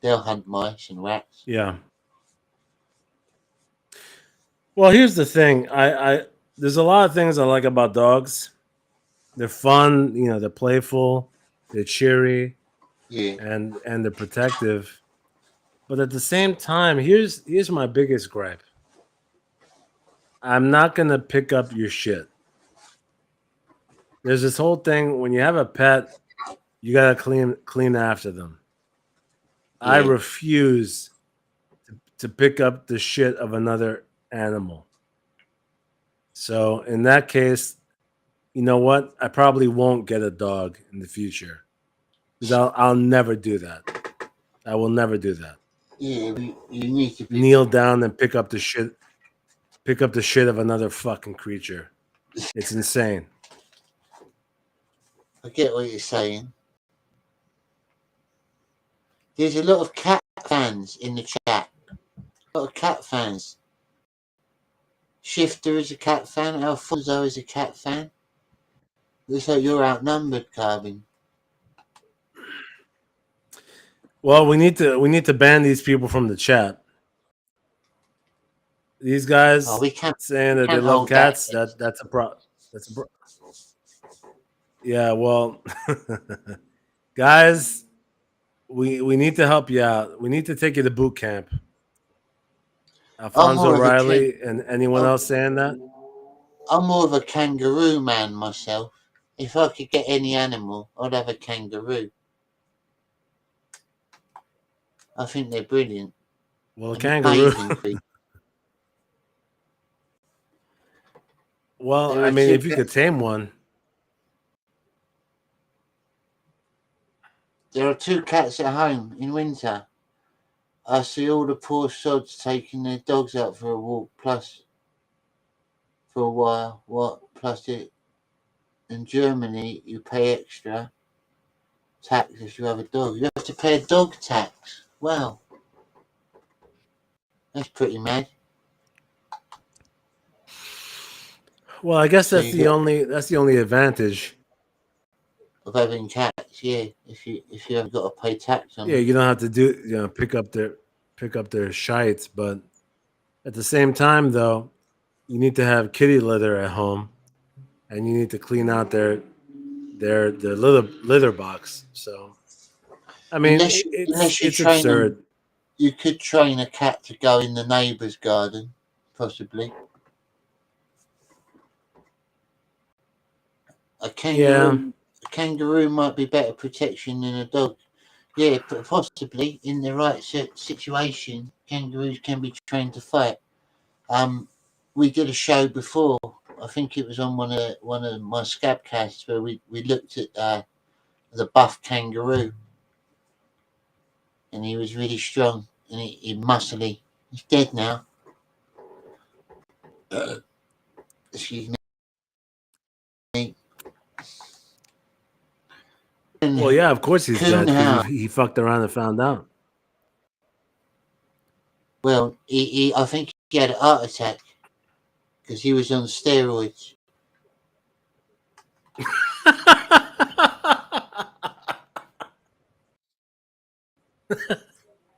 they'll hunt mice and rats. Yeah. Well, here's the thing. I there's a lot of things I like about dogs. They're fun, they're playful, they're cheery, and they're protective. But at the same time, here's my biggest gripe. I'm not gonna pick up your shit. There's this whole thing when you have a pet, you gotta clean after them. Yeah. I refuse to pick up the shit of another animal. So in that case, you know what? I probably won't get a dog in the future because I'll never do that. I will never do that. Yeah, you need to be kneel down and pick up the shit of another fucking creature. It's insane. I get what you're saying. There's a lot of cat fans in the chat. A lot of cat fans. Shifter is a cat fan. Alfonso is a cat fan. Looks like you're outnumbered, Carbon. Well, we need to ban these people from the chat. These guys saying that they love cats. That's a problem. Yeah, well, guys, we need to help you out. We need to take you to boot camp. Alfonso Riley and anyone else saying that? I'm more of a kangaroo man myself. If I could get any animal, I'd have a kangaroo. I think they're brilliant. Well, a kangaroo. Well, I mean, if you could tame one. There are 2 cats at home in winter. I see all the poor sods taking their dogs out for a walk, plus for a while. Plus it. In Germany, you pay extra tax if you have a dog. You have to pay a dog tax. Wow. That's pretty mad. Well, I guess that's the only advantage of having cats. Yeah, if you haven't got to pay tax on. Yeah, you don't have to pick up their shites, but at the same time, though, you need to have kitty litter at home, and you need to clean out their litter box. So, I mean, it's absurd. You could train a cat to go in the neighbour's garden, possibly. A kangaroo might be better protection than a dog. Yeah, possibly in the right situation, kangaroos can be trained to fight. We did a show before. I think it was on one of my Scab Casts where we looked at the buff kangaroo, and he was really strong and he muscly. He's dead now. Excuse me. Well, yeah, of course he's dead because he fucked around and found out. Well, I think he had a heart attack because he was on steroids.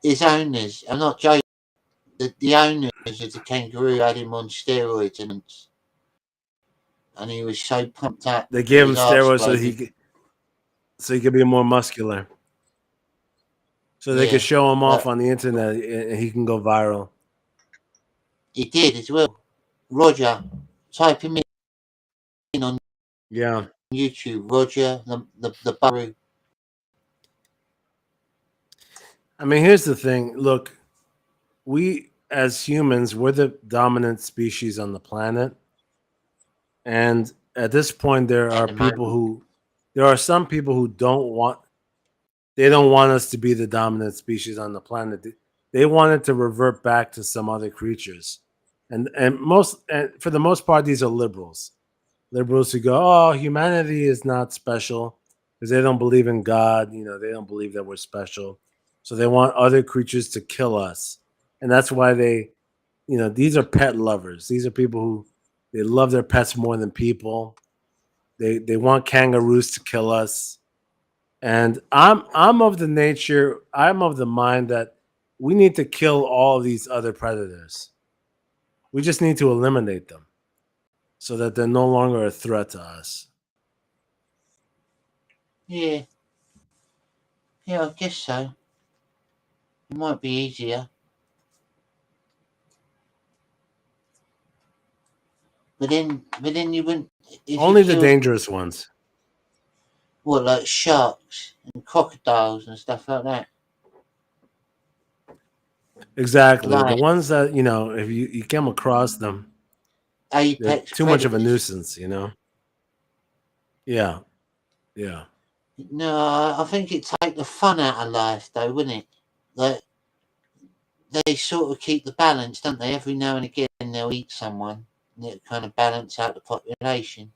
His owners, I'm not joking, the owners of the kangaroo had him on steroids and he was so pumped up. They gave him steroids so he could be more muscular. So they could show him off on the internet and he can go viral. He did as well. Roger, type him in on YouTube. Roger, the burrow. I mean, here's the thing. Look, we as humans, we're the dominant species on the planet. And at this point, there are some people who don't want us to be the dominant species on the planet. They want it to revert back to some other creatures. And for the most part, these are liberals who go, oh, humanity is not special because they don't believe in God. They don't believe that we're special. So they want other creatures to kill us. And that's why these are pet lovers. These are people who they love their pets more than people. They want kangaroos to kill us. And I'm of the mind that we need to kill all of these other predators. We just need to eliminate them so that they're no longer a threat to us. Yeah. Yeah, I guess so. It might be easier. But then you wouldn't. Only the dangerous ones. What, like sharks and crocodiles and stuff like that? Exactly. The ones that, if you come across them, apex too much of a nuisance, Yeah. Yeah. No, I think it'd take the fun out of life, though, wouldn't it? Like, they sort of keep the balance, don't they? Every now and again they'll eat someone and it'll kind of balance out the population.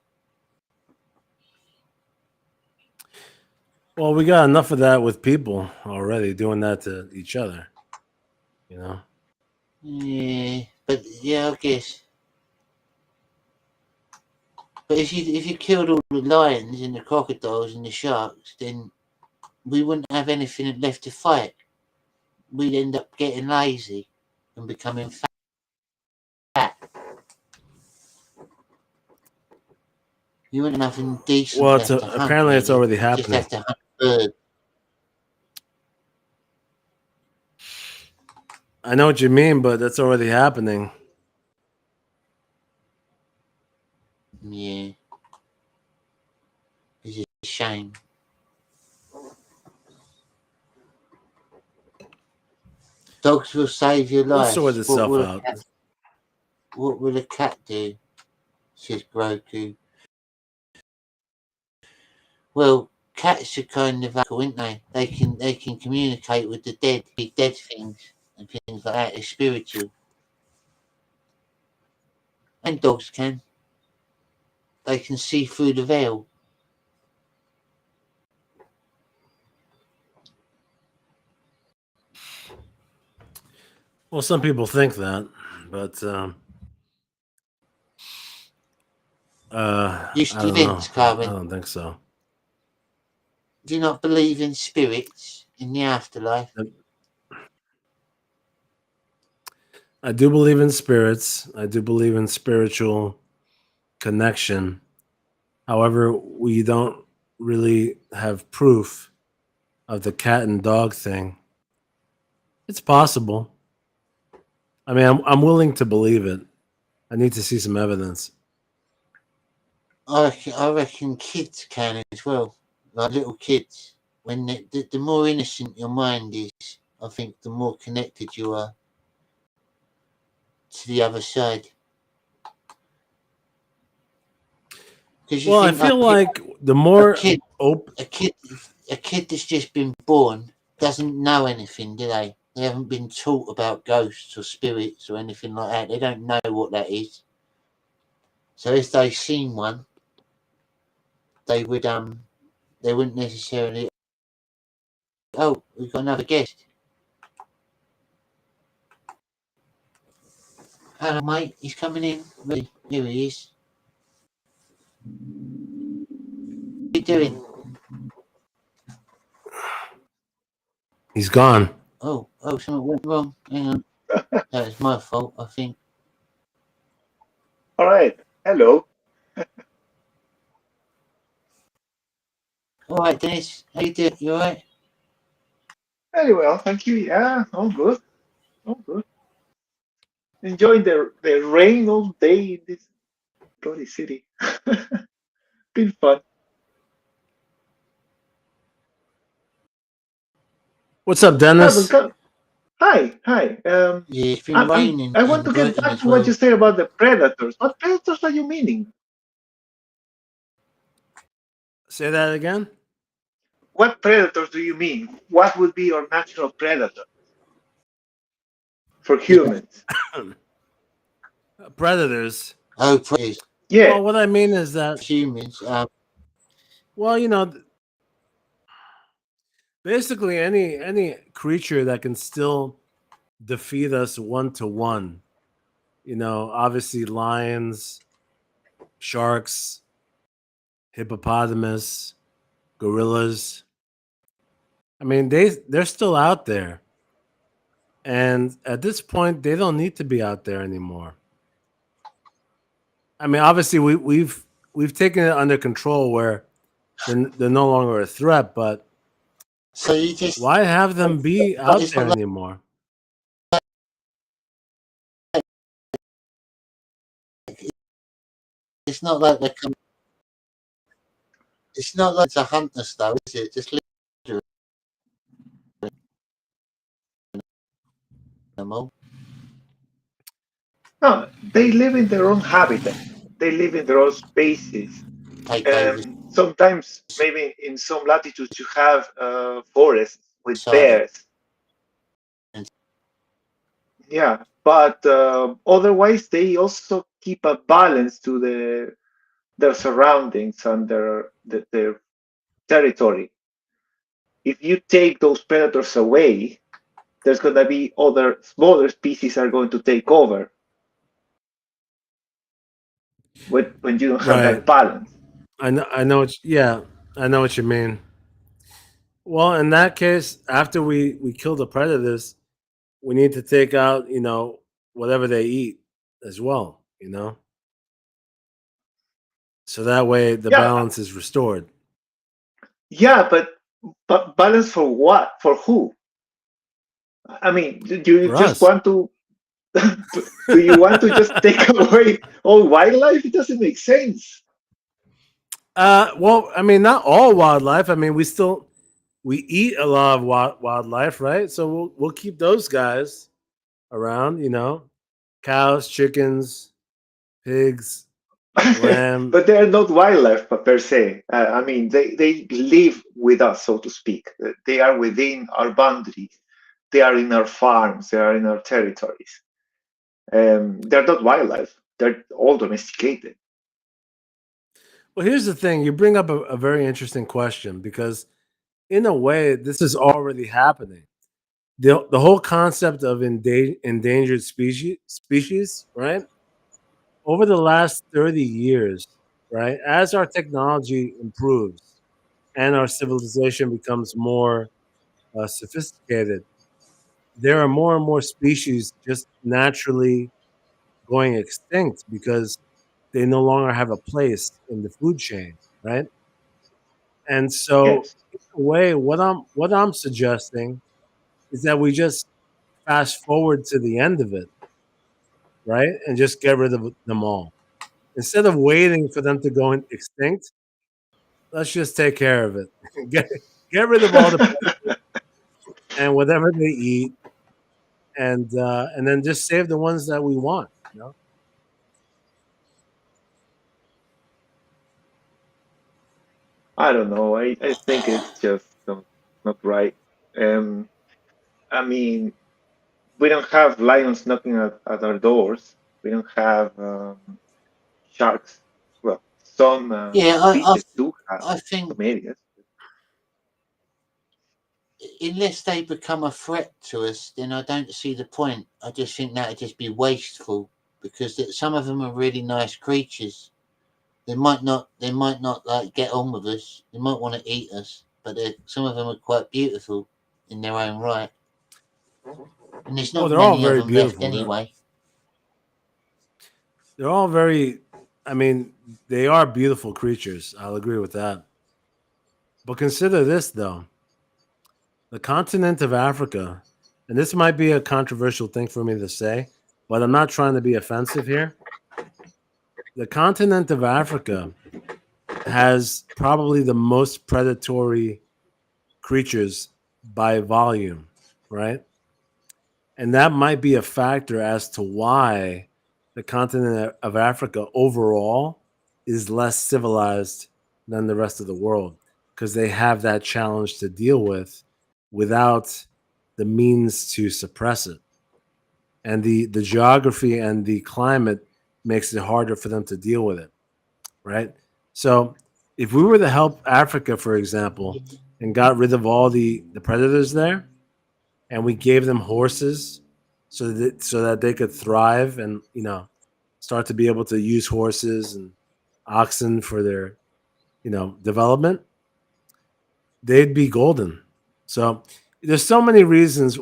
Well, we got enough of that with people already doing that to each other. You know? Yeah, but yeah, I guess. But if you killed all the lions and the crocodiles and the sharks, then we wouldn't have anything left to fight. We'd end up getting lazy and becoming fat. You wouldn't have nothing decent Well, left to hunt. apparently it's already You just happening. have to hunt birds. I know what you mean, but that's already happening. Yeah. It's a shame. Dogs will save your We'll life. sort this stuff out. What will a cat do? Says Grogu. Well, cats are kind of aren't they? They can communicate with the dead things and things like that. It's spiritual. And dogs can. They can see through the veil. Well, some people think that, but I don't know. I don't think so. Do you not believe in spirits in the afterlife? I do believe in spirits. I do believe in spiritual connection. However, we don't really have proof of the cat and dog thing. It's possible. I mean, I'm willing to believe it. I need to see some evidence. I reckon kids can as well. Like little kids. When the more innocent your mind is, I think the more connected you are to the other side. Well, I feel like the more a kid that's just been born doesn't know anything, do they? They haven't been taught about ghosts or spirits or anything like that. They don't know what that is. So if they've seen one, they wouldn't necessarily. Oh, we've got another guest. Hello, mate. He's coming in. Here he is. What are you doing? He's gone. Oh, something went wrong. Hang on. That was my fault, I think. All right. Hello. All right, Dennis. How you doing? You all right? Very well, thank you. Yeah, all good. All good. Enjoying the rain all day in this bloody city. Been fun. What's up, Dennis? Hi. Yeah, it's been raining. I want to get back to what you said about the predators. What predators are you meaning? Say that again. What predators do you mean? What would be your natural predator for humans? Predators. Oh, predators. Yeah. Well, what I mean is that humans. Well, you know, basically any creature that can still defeat us 1-to-1. You know, obviously lions, sharks, hippopotamus, gorillas. I mean, they're still out there. And at this point, they don't need to be out there anymore. I mean, obviously we've taken it under control where they're no longer a threat, but so you just why have them be out there anymore? It's not like they come. It's not like it's a hunter style, is it? Just animal. No, they live in their own habitat. They live in their own spaces. Sometimes, maybe in some latitudes, you have forests with bears. Yeah, but otherwise they also keep a balance to their surroundings and their territory. If you take those predators away, there's going to be other smaller species are going to take over when you don't have Right. that balance. I know what. Yeah, I know what you mean. Well, in that case, after we kill the predators, we need to take out whatever they eat as well. So that way the Yeah, balance is restored. yeah, but balance for what? For who? I mean, do you For just us. want to do you want to just take away all wildlife? It doesn't make sense. Well, I mean, not all wildlife. I mean, we eat a lot of wildlife, right? So we'll keep those guys around. Cows, chickens, pigs, lamb. But they're not wildlife per se. I mean, they live with us, so to speak. They are within our boundaries. They are in our farms. They are in our territories. They're not wildlife. They're all domesticated. Well, here's the thing. You bring up a very interesting question because, in a way, this is already happening. The whole concept of endangered species, right? Over the last 30 years, right? As our technology improves and our civilization becomes more sophisticated, there are more and more species just naturally going extinct because they no longer have a place in the food chain, right? And so, Yes. in a way, what I'm suggesting is that we just fast forward to the end of it, right, and just get rid of them all instead of waiting for them to go extinct. Let's just take care of it. get get rid of all the and whatever they eat, and then just save the ones that we want. I don't know. I think it's just not right. Um, I mean, we don't have lions knocking at our doors. We don't have sharks. Well, some Yeah, beaches do have I think some areas. unless they become a threat to us, then I don't see the point. I just think that would just be wasteful because some of them are really nice creatures. They might not like get on with us. They might want to eat us, but some of them are quite beautiful in their own right. And there's Oh, not they're all many of very them left beautiful. anyway. They're all very. I mean, they are beautiful creatures. I'll agree with that. But consider this though: the continent of Africa, and this might be a controversial thing for me to say, but I'm not trying to be offensive here. The continent of Africa has probably the most predatory creatures by volume, right? And that might be a factor as to why the continent of Africa overall is less civilized than the rest of the world because they have that challenge to deal with without the means to suppress it. And the geography and the climate makes it harder for them to deal with it, right? So if we were to help Africa, for example, and got rid of all the predators there, and we gave them horses so that they could thrive and start to be able to use horses and oxen for their development, they'd be golden. So there's so many reasons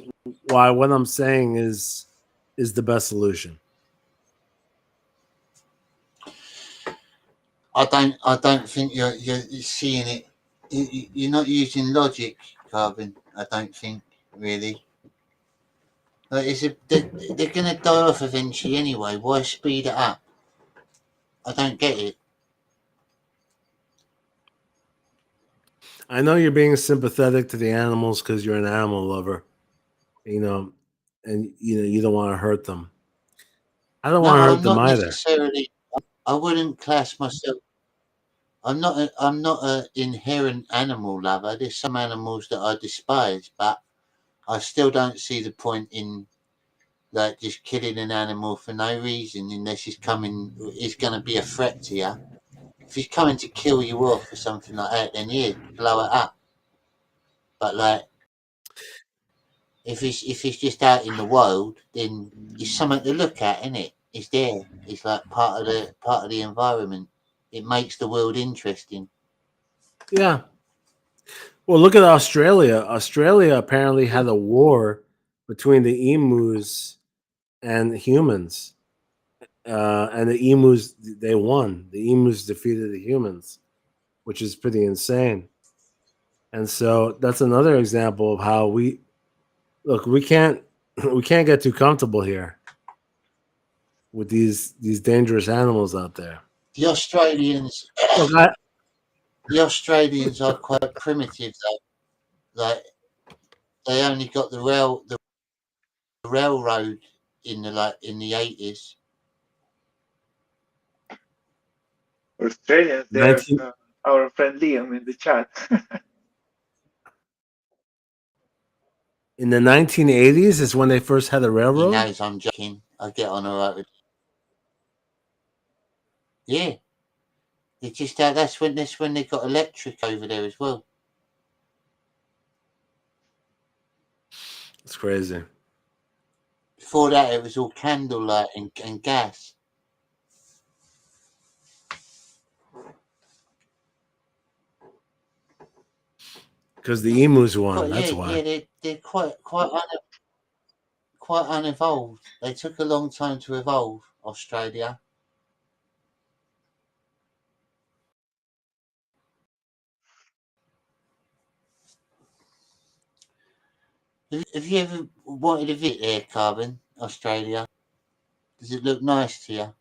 why what I'm saying is the best solution. I don't think you're seeing it. You're not using logic, Carbon. I don't think really. Like, they're going to die off eventually anyway. Why speed it up? I don't get it. I know you're being sympathetic to the animals because you're an animal lover, you know, and you don't want to hurt them. I don't want to No, hurt I'm them not either. necessarily. I wouldn't class myself. I'm not an inherent animal lover. There's some animals that I despise, but I still don't see the point in like just killing an animal for no reason, unless he's going to be a threat to you. If he's coming to kill you off or something like that, then yeah, blow it up. But like, if it's just out in the wild, then it's something to look at, isn't it? It's there. It's like part of the environment. It makes the world interesting. Yeah. Well, look at Australia. Australia apparently had a war between the emus and humans. And the emus, they won. The emus defeated the humans, which is pretty insane. And so that's another example of how we can't get too comfortable here with these dangerous animals out there. The Australians, Look, the Australians are quite primitive though. Like they only got the railroad in the 80s. Australians, there's our friend Liam in the chat. In the 1980s is when they first had a railroad? He knows I'm joking. I get on all right with it. Yeah. It's just that's when they got electric over there as well. It's crazy. Before that, it was all candlelight and gas. Because the emus won. That's why. Yeah, they're quite unevolved. They took a long time to evolve. Australia. Have you ever wanted to visit there, Carbon? Australia? Does it look nice to you?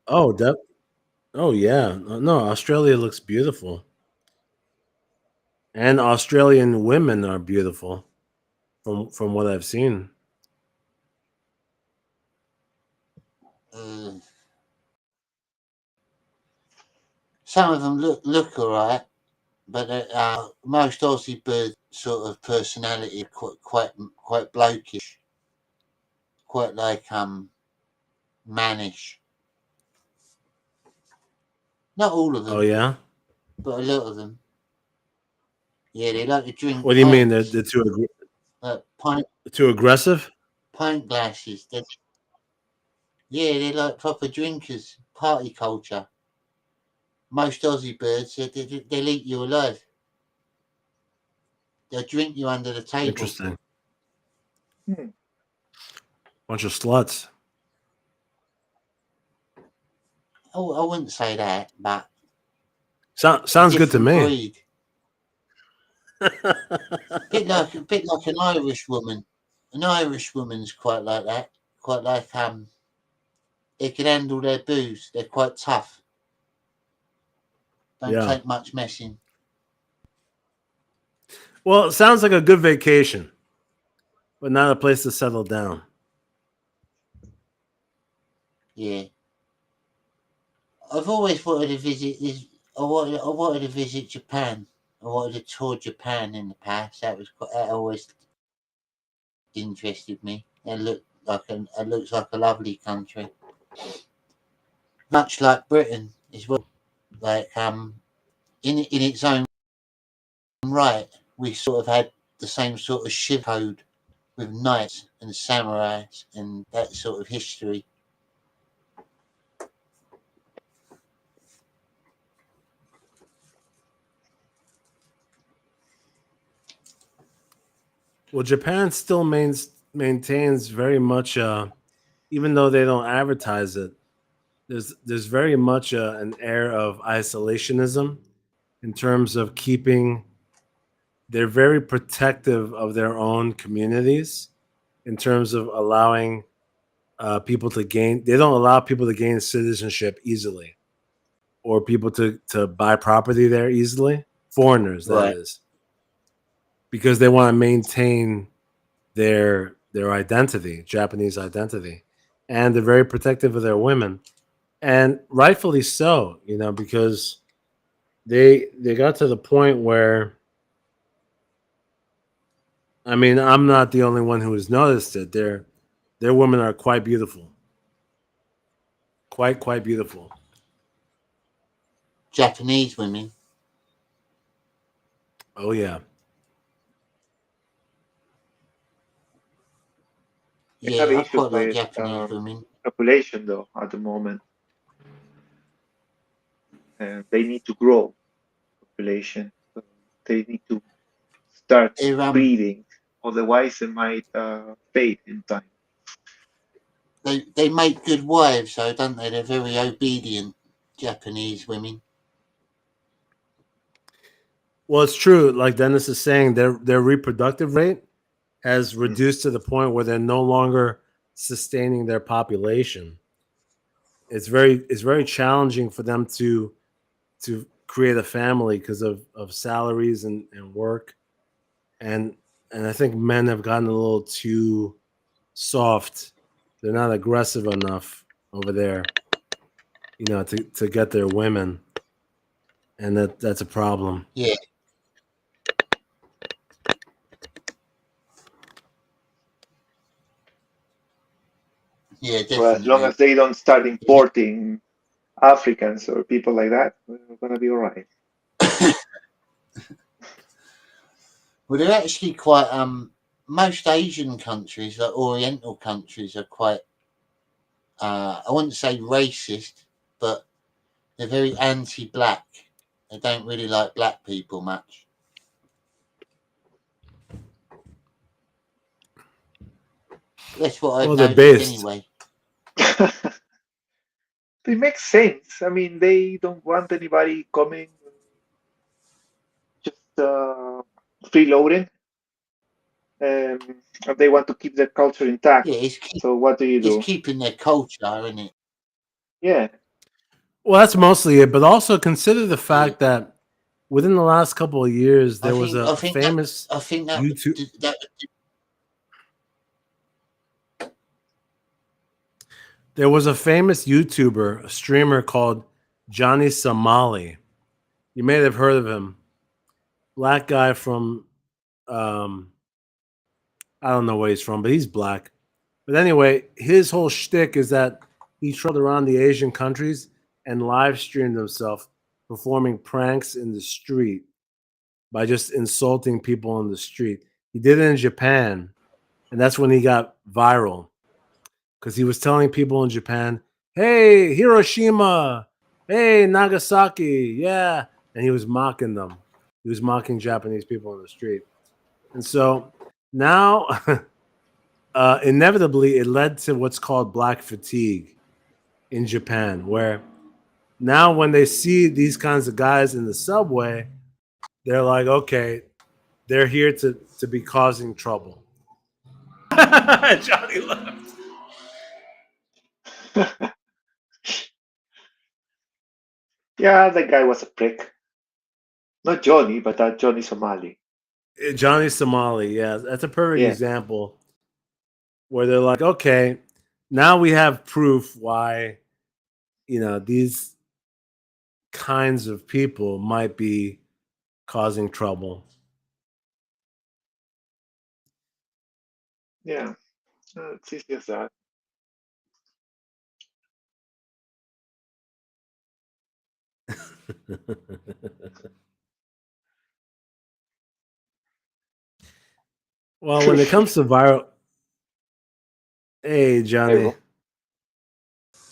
Oh yeah. No, Australia looks beautiful. And Australian women are beautiful from what I've seen. Some of them look alright, but most Aussie birds sort of personality quite blokish, quite like mannish. Not all of them. Oh yeah, but a lot of them. Yeah, they like to drink. What do you mean? They're too too aggressive? Pint glasses. Yeah, they're like proper drinkers. Party culture. Most Aussie birds, they'll eat you alive. They'll drink you under the table. Interesting. Bunch of sluts. Oh, I wouldn't say that, but sounds good to me. Breed. bit like an Irish woman. An Irish woman's quite like that. Quite like they can handle their booze. They're quite tough. Don't take much messing. Well, it sounds like a good vacation, but not a place to settle down. Yeah. I've always wanted to visit this. I wanted to visit Japan. I wanted to tour Japan in the past. That always interested me. It looks like a lovely country, much like Britain as well. Like in its own right, we sort of had the same sort of ship code with knights and samurais and that sort of history. Well, Japan still maintains very much, even though they don't advertise it. There's very much an air of isolationism in terms of keeping. They're very protective of their own communities in terms of allowing people to gain. They don't allow people to gain citizenship easily, or people to buy property there easily. Foreigners, that is, because they want to maintain their identity, Japanese identity, and they're very protective of their women, and rightfully so. Because they got to the point where. I mean, I'm not the only one who has noticed it. They're their women are quite beautiful. Quite beautiful. Japanese women. Oh yeah. They have Yeah, I issues quite like with Japanese women. population though at the moment, and they need to grow population. So they need to start breeding, otherwise they might fade in time. They make good wives, though, don't they? They're very obedient, Japanese women. Well, it's true. Like Dennis is saying, their reproductive rate has reduced to the point where they're no longer sustaining their population. It's very challenging for them to create a family because of salaries and work, and I think men have gotten a little too soft. They're not aggressive enough over there, to get their women, and that's a problem. Yeah. Yeah, definitely. Well, as long as they don't start importing Africans or people like that, we're gonna be all right. Well, they're actually quite. Most Asian countries, like Oriental countries, are quite. I wouldn't say racist, but they're very anti-black. They don't really like black people much. That's what I've noticed anyway. It makes sense. I mean, they don't want anybody coming just freeloading, and they want to keep their culture intact. Yeah, so what do you do? It's keeping their culture, isn't it? Yeah. Well, that's mostly it, but also consider the fact that within the last couple of years, there was a famous YouTube. There was a famous YouTuber, a streamer called Johnny Somali. You may have heard of him. Black guy from, I don't know where he's from, but he's black. But anyway, his whole shtick is that he traveled around the Asian countries and live streamed himself performing pranks in the street by just insulting people on the street. He did it in Japan, and that's when he got viral because he was telling people in Japan, "Hey, Hiroshima! Hey, Nagasaki! Yeah!" And he was mocking them. He was mocking Japanese people on the street. And so now, inevitably, it led to what's called black fatigue in Japan, where now when they see these kinds of guys in the subway, they're like, okay, they're here to be causing trouble. Johnny left. Yeah, that guy was a prick. Not Johnny, but that Johnny Somali. Johnny Somali, yeah, that's a perfect example where they're like, okay, now we have proof why, these kinds of people might be causing trouble. Yeah, it's easy as that. Well, when it comes to viral, hey Johnny.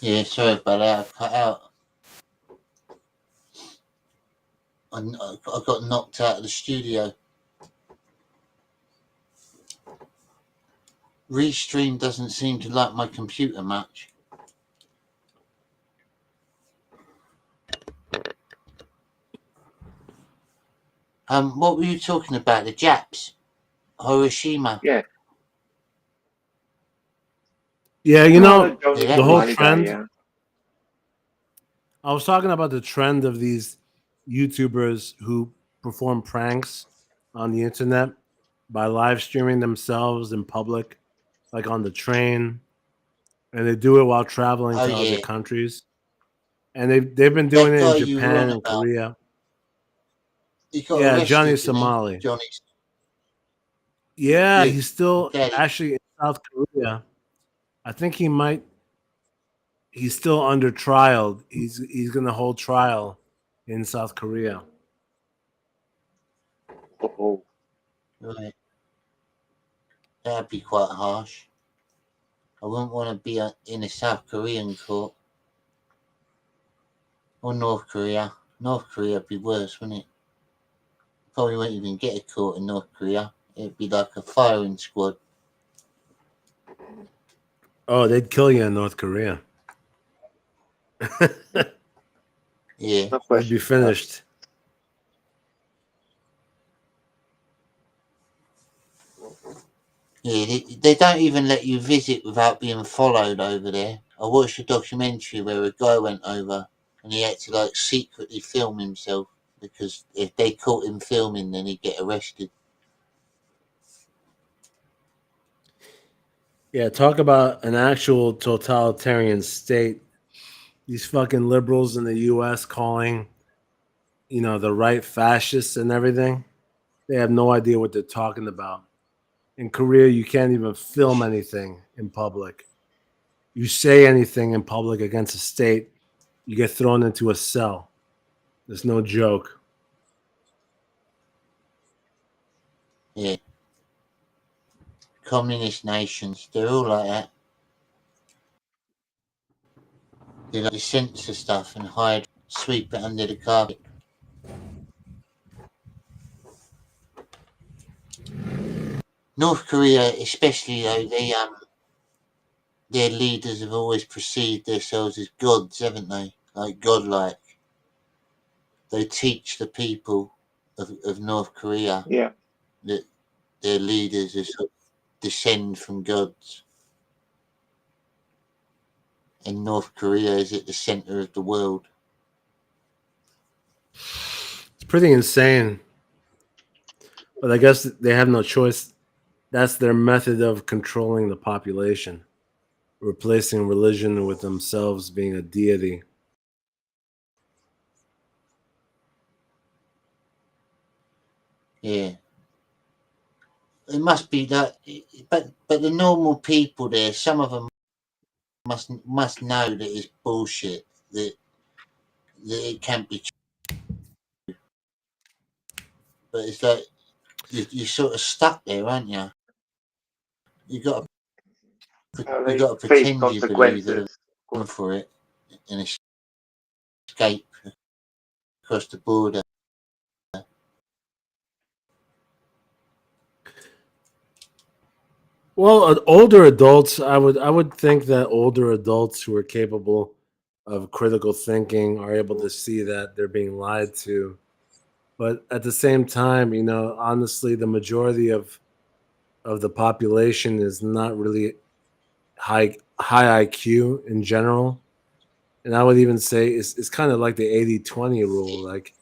Yeah, sorry about that. I cut out. I got knocked out of the studio. Restream doesn't seem to like my computer much. What were you talking about? The Japs? Hiroshima? Yeah. Yeah, the whole trend. Yeah. I was talking about the trend of these YouTubers who perform pranks on the internet by live streaming themselves in public, like on the train, and they do it while traveling to other countries. And they've been doing it in Japan and Korea. Yeah, Johnny Somali. Yeah, he's still actually in South Korea. I think he might. He's still under trial. He's going to hold trial in South Korea. Oh, Right. That'd be quite harsh. I wouldn't want to be in a South Korean court. Or North Korea. North Korea would be worse, wouldn't it? Probably won't even get a court in North Korea. It'd be like a firing squad. Oh, they'd kill you in North Korea. Yeah. no You'd question. be finished. Yeah, they don't even let you visit without being followed over there. I watched a documentary where a guy went over and he had to like secretly film himself because if they caught him filming, then he'd get arrested. Yeah, talk about an actual totalitarian state. These fucking liberals in the U.S. calling, the right fascists and everything. They have no idea what they're talking about. In Korea, you can't even film anything in public. You say anything in public against a state, you get thrown into a cell. There's no joke. Yeah. Communist nations, they're all like that. They like to censor stuff and hide, sweep it under the carpet. North Korea, especially though, their leaders have always perceived themselves as gods, haven't they? Like godlike. They teach the people of North Korea Yeah. that their leaders are sort of descend from gods. And North Korea is at the center of the world. It's pretty insane. But I guess they have no choice. That's their method of controlling the population, replacing religion with themselves being a deity. Yeah. It must be that, but the normal people there, some of them must know that it's bullshit, that it can't be true. But it's like you're sort of stuck there, aren't you? You got They to face pretend you believe that consequences. they've gone for it and escape across the border. Well, older adults, I would think that older adults who are capable of critical thinking are able to see that they're being lied to. But at the same time, honestly, the majority of the population is not really high IQ in general. And I would even say it's kind of like the 80-20 rule. Like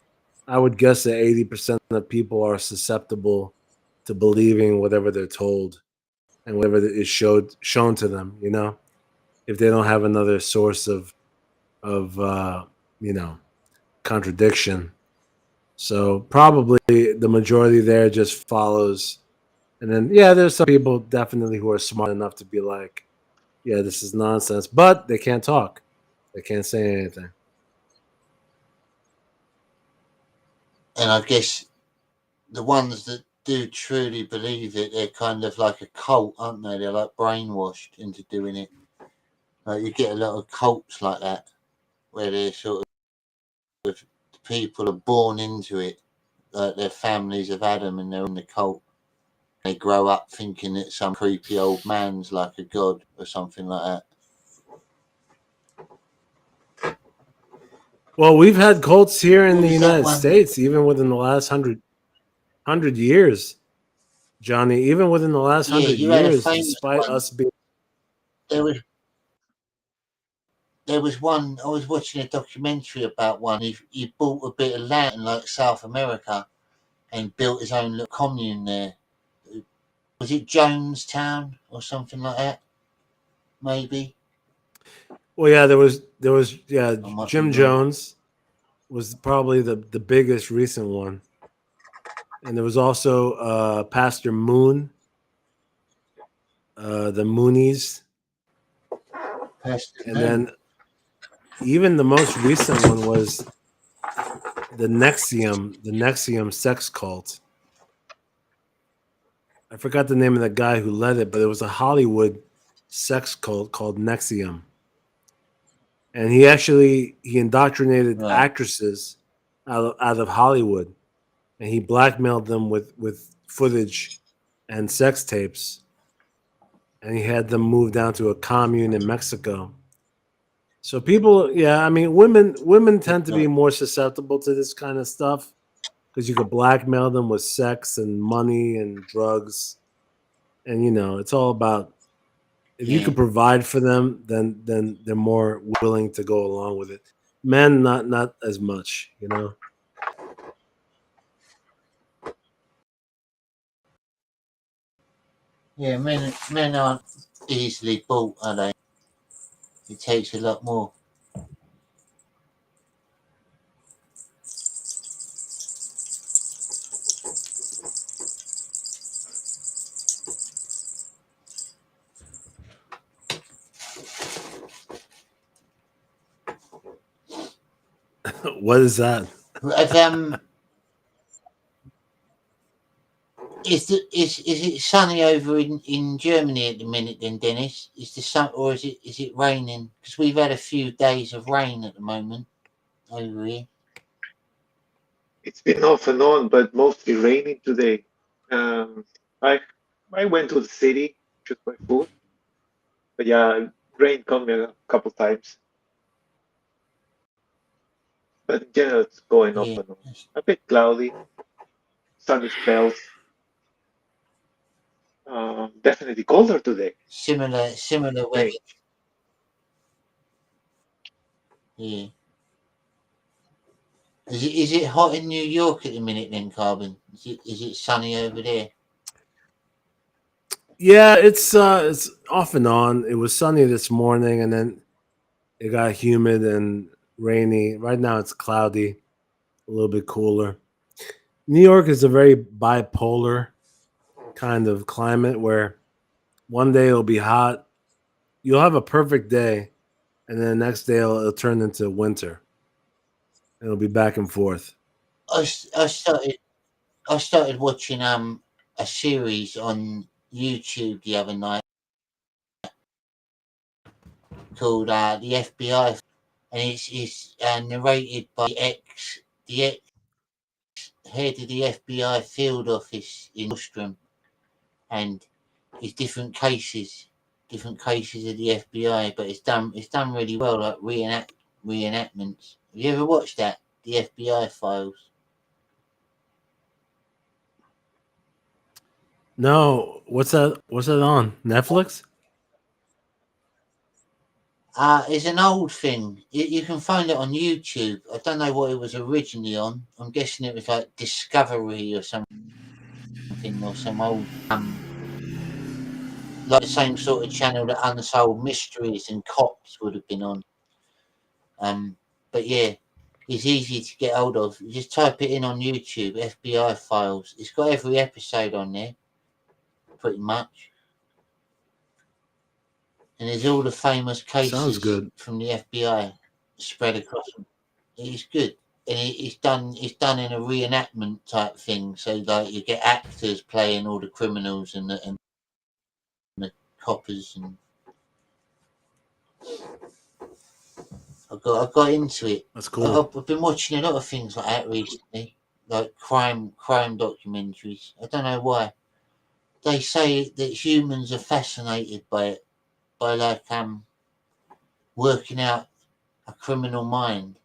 I would guess that 80% of people are susceptible to believing whatever they're told and whatever is shown to them, if they don't have another source of contradiction. So probably the majority there just follows. And then there's some people definitely who are smart enough to be like, yeah, this is nonsense, but they can't talk. They can't say anything. And I guess the ones that do truly believe it, they're kind of like a cult, aren't they? They're like brainwashed into doing it. Like you get a lot of cults like that, where they're sort of people are born into it, like their families have had them and they're in the cult. They grow up thinking that some creepy old man's like a god or something like that. Well, we've had cults here in What the was that United one? States, even within the last 100 years, Johnny. Even within the last Yeah, 100 you had a years, famous despite one. us being There was one. I was watching a documentary about one. He bought a bit of land in like South America and built his own little commune there. Was it Jonestown or something like that? Maybe. Well, yeah, there was I might be Jim wrong. Jones was probably the biggest recent one, and there was also Pastor Moon, the Moonies. And then even the most recent one was the Nexium sex cult. I forgot the name of the guy who led it, but it was a Hollywood sex cult called Nexium. And he indoctrinated actresses out of Hollywood, and he blackmailed them with footage and sex tapes, and he had them move down to a commune in Mexico. So people, yeah, I mean, women tend to be more susceptible to this kind of stuff because you could blackmail them with sex and money and drugs, and it's all about if you Yeah. can provide for them, then they're more willing to go along with it. Men, not as much, Yeah, men aren't easily bought, are they? It takes a lot more. What is that? If, is it sunny over in Germany at the minute then, Dennis? Is the sun, or is it raining? Because we've had a few days of rain at the moment over here. It's been off and on, but mostly raining today. Um, I I went to the city just by foot, but yeah, rain come a couple times. But in general, it's going off Yeah. and on. A bit cloudy, sunny spells. Definitely colder today. Similar weather. Yeah. Is it hot in New York at the minute then, Carbon? Is it sunny over there? Yeah, it's off and on. It was sunny this morning, and then it got humid and rainy. Right now, it's cloudy, a little bit cooler. New York is a very bipolar kind of climate where one day it'll be hot. You'll have a perfect day, and then the next day it'll turn into winter. It'll be back and forth. I started watching a series on YouTube the other night called the FBI, and it's narrated by the ex head of the FBI field office in Ostrom, and it's different cases of the FBI, but it's done really well, like reenactments. Have you ever watched that? The FBI files. No, what's that? What's that on Netflix? It's an old thing. You can find it on YouTube. I don't know what it was originally on. I'm guessing it was like Discovery or something, or some old like the same sort of channel that Unsolved Mysteries and Cops would have been on. But yeah, it's easy to get hold of. You just type it in on YouTube, FBI files. It's got every episode on there, pretty much. And there's all the famous cases from the FBI spread across them. It's good. And it's done in a reenactment type thing. So like you get actors playing all the criminals and the coppers, and I got into it. That's cool. I've been watching a lot of things like that recently, like crime documentaries. I don't know why. They say that humans are fascinated by it, by like working out a criminal mind,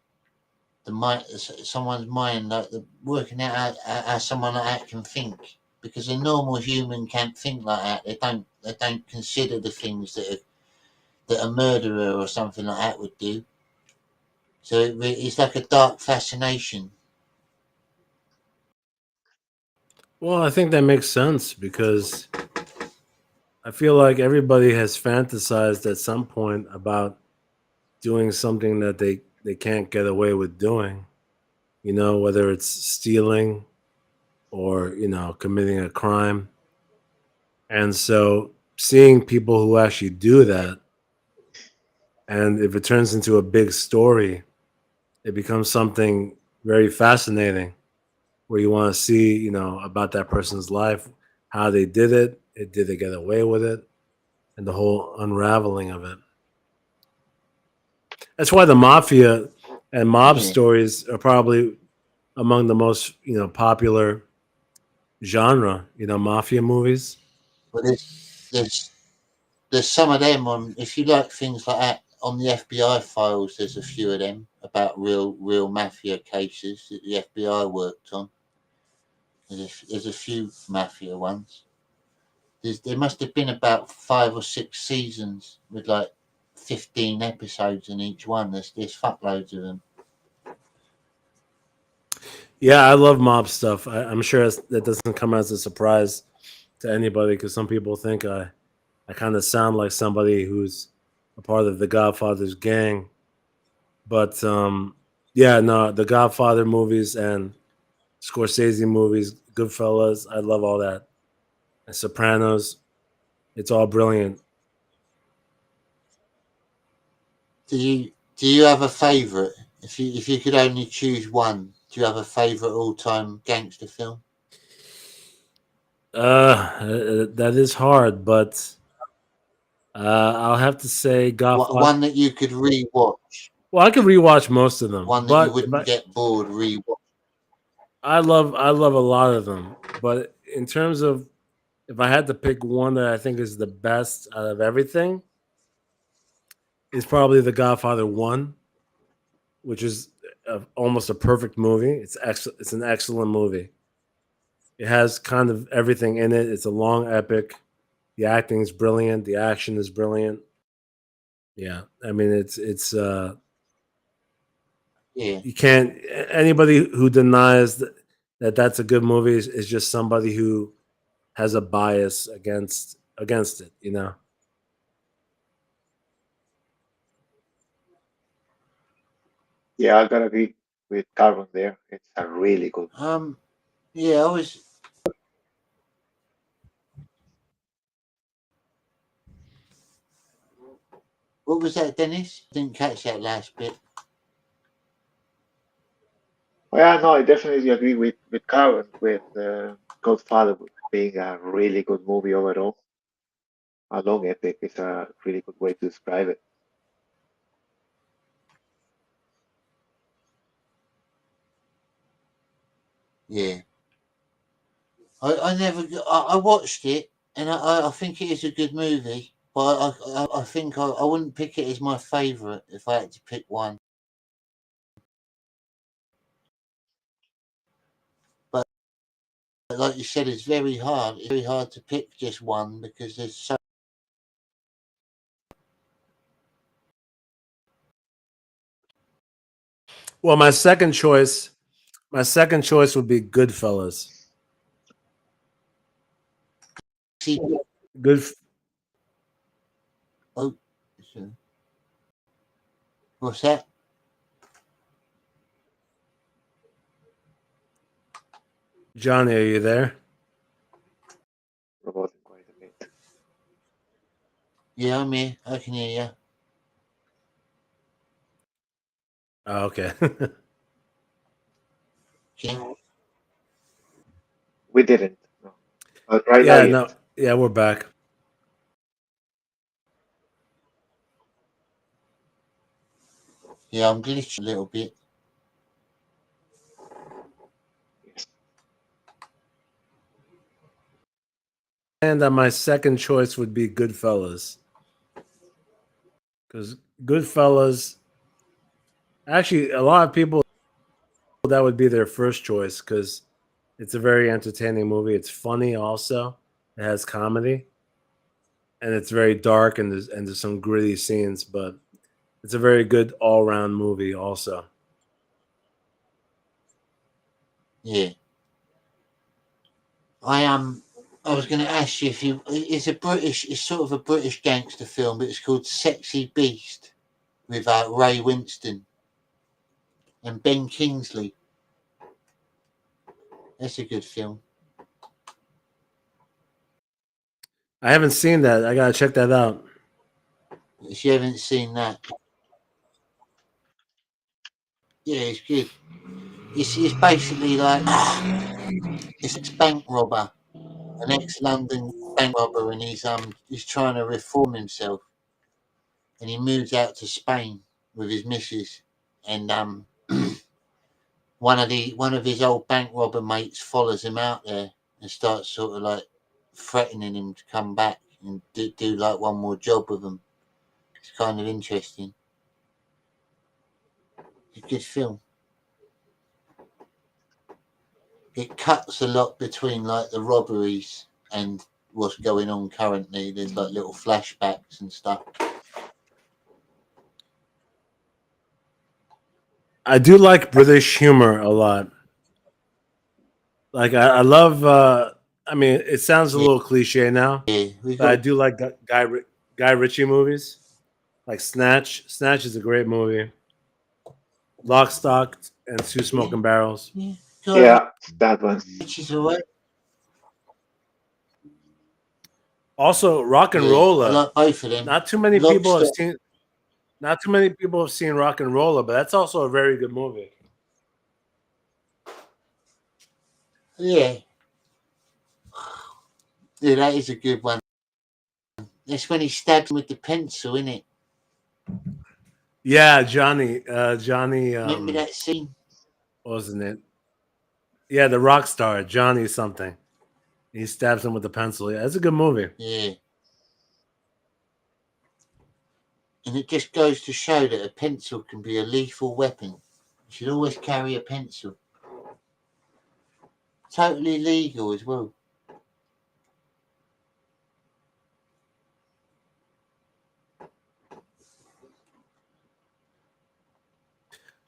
someone's mind, like working out how someone like that can think. Because a normal human can't think like that. They don't consider the things that a murderer or something like that would do. So it's like a dark fascination. Well, I think that makes sense because I feel like everybody has fantasized at some point about doing something that they can't get away with doing. Whether it's stealing or, committing a crime. And so seeing people who actually do that And if it turns into a big story, it becomes something very fascinating where you want to see, about that person's life, how they did it, did they get away with it, and the whole unraveling of it. That's why the mafia and mob Yeah. stories are probably among the most, popular genre, mafia movies. But there's some of them on. If you like things like that on the FBI files, there's a few of them about real mafia cases that the FBI worked on. There's a few mafia ones. There must have been about 5 or 6 seasons with like 15 episodes in each one. There's fuckloads of them. Yeah, I love mob stuff. I'm sure that doesn't come as a surprise to anybody because some people think I kind of sound like somebody who's a part of the Godfather's gang. But yeah, no, the Godfather movies and Scorsese movies, Goodfellas, I love all that. And Sopranos, it's all brilliant. Do you have a favourite? If you could only choose one, do you have a favourite all time gangster film? That is hard, but I'll have to say Godfather. One that you could rewatch. Well, I could rewatch most of them, One that you but wouldn't get bored rewatch. I love a lot of them. But in terms of if I had to pick one that I think is the best out of everything, it's probably The Godfather 1, which is almost a perfect movie. It's an excellent movie. It has kind of everything in it. It's a long epic. The acting is brilliant. The action is brilliant. Yeah, I mean Yeah. you can't anybody who denies that that's a good movie is just somebody who has a bias against it, Yeah, I gotta agree with Carbon there. It's a really good. Yeah, I was. What was that, Dennis? Didn't catch that last bit. Well, yeah, no, I definitely agree with Carbon with Godfather being a really good movie overall. A long epic is a really good way to describe it. Yeah. I watched it, and I think it is a good movie, but I think I wouldn't pick it as my favourite if I had to pick one. But like you said, it's very hard. It's very hard to pick just one because there's so. Well, my second choice would be Goodfellas. Good. Oh, what's that? Johnny, are you there? Yeah, I'm here. I can hear you. Oh, okay. Yeah. We didn't. No. But right now, Yeah, yes. no, yeah, we're back. Yeah, I'm glitching a little bit. And my second choice would be Goodfellas. Because Goodfellas, actually, a lot of people, that would be their first choice because it's a very entertaining movie. It's funny also. It has comedy. And it's very dark and there's some gritty scenes, but it's a very good all-round movie also. Yeah. I was going to ask you if you. It's sort of a British gangster film, but it's called Sexy Beast with Ray Winston and Ben Kingsley. That's a good film. I haven't seen that. I gotta check that out. If you haven't seen that, yeah, it's good. It's basically like it's a bank robber, an ex-London bank robber, and he's trying to reform himself, and he moves out to Spain with his missus, and one of his old bank robber mates follows him out there and starts sort of like threatening him to come back and do like one more job with him. It's kind of interesting. It's a good film. It cuts a lot between like the robberies and what's going on currently. There's like little flashbacks and stuff. I do like British humor a lot. Like I love. I mean, it sounds a little cliche now, but I do like Guy Ritchie movies, like Snatch. Snatch is a great movie. Lock, Stock, and Two Smoking Barrels. Yeah, that one. Which is alright. Also, Rock and I Roller. like both of them. Not too many people have seen. Not too many people have seen Rock and Roller, but that's also a very good movie. Yeah. Yeah, that is a good one. That's when he stabs him with the pencil, isn't it? Yeah, Johnny. Remember that scene? Wasn't it? Yeah, the rock star, Johnny something. He stabs him with the pencil. Yeah, it's a good movie. Yeah. And it just goes to show that a pencil can be a lethal weapon. You should always carry a pencil. Totally legal as well.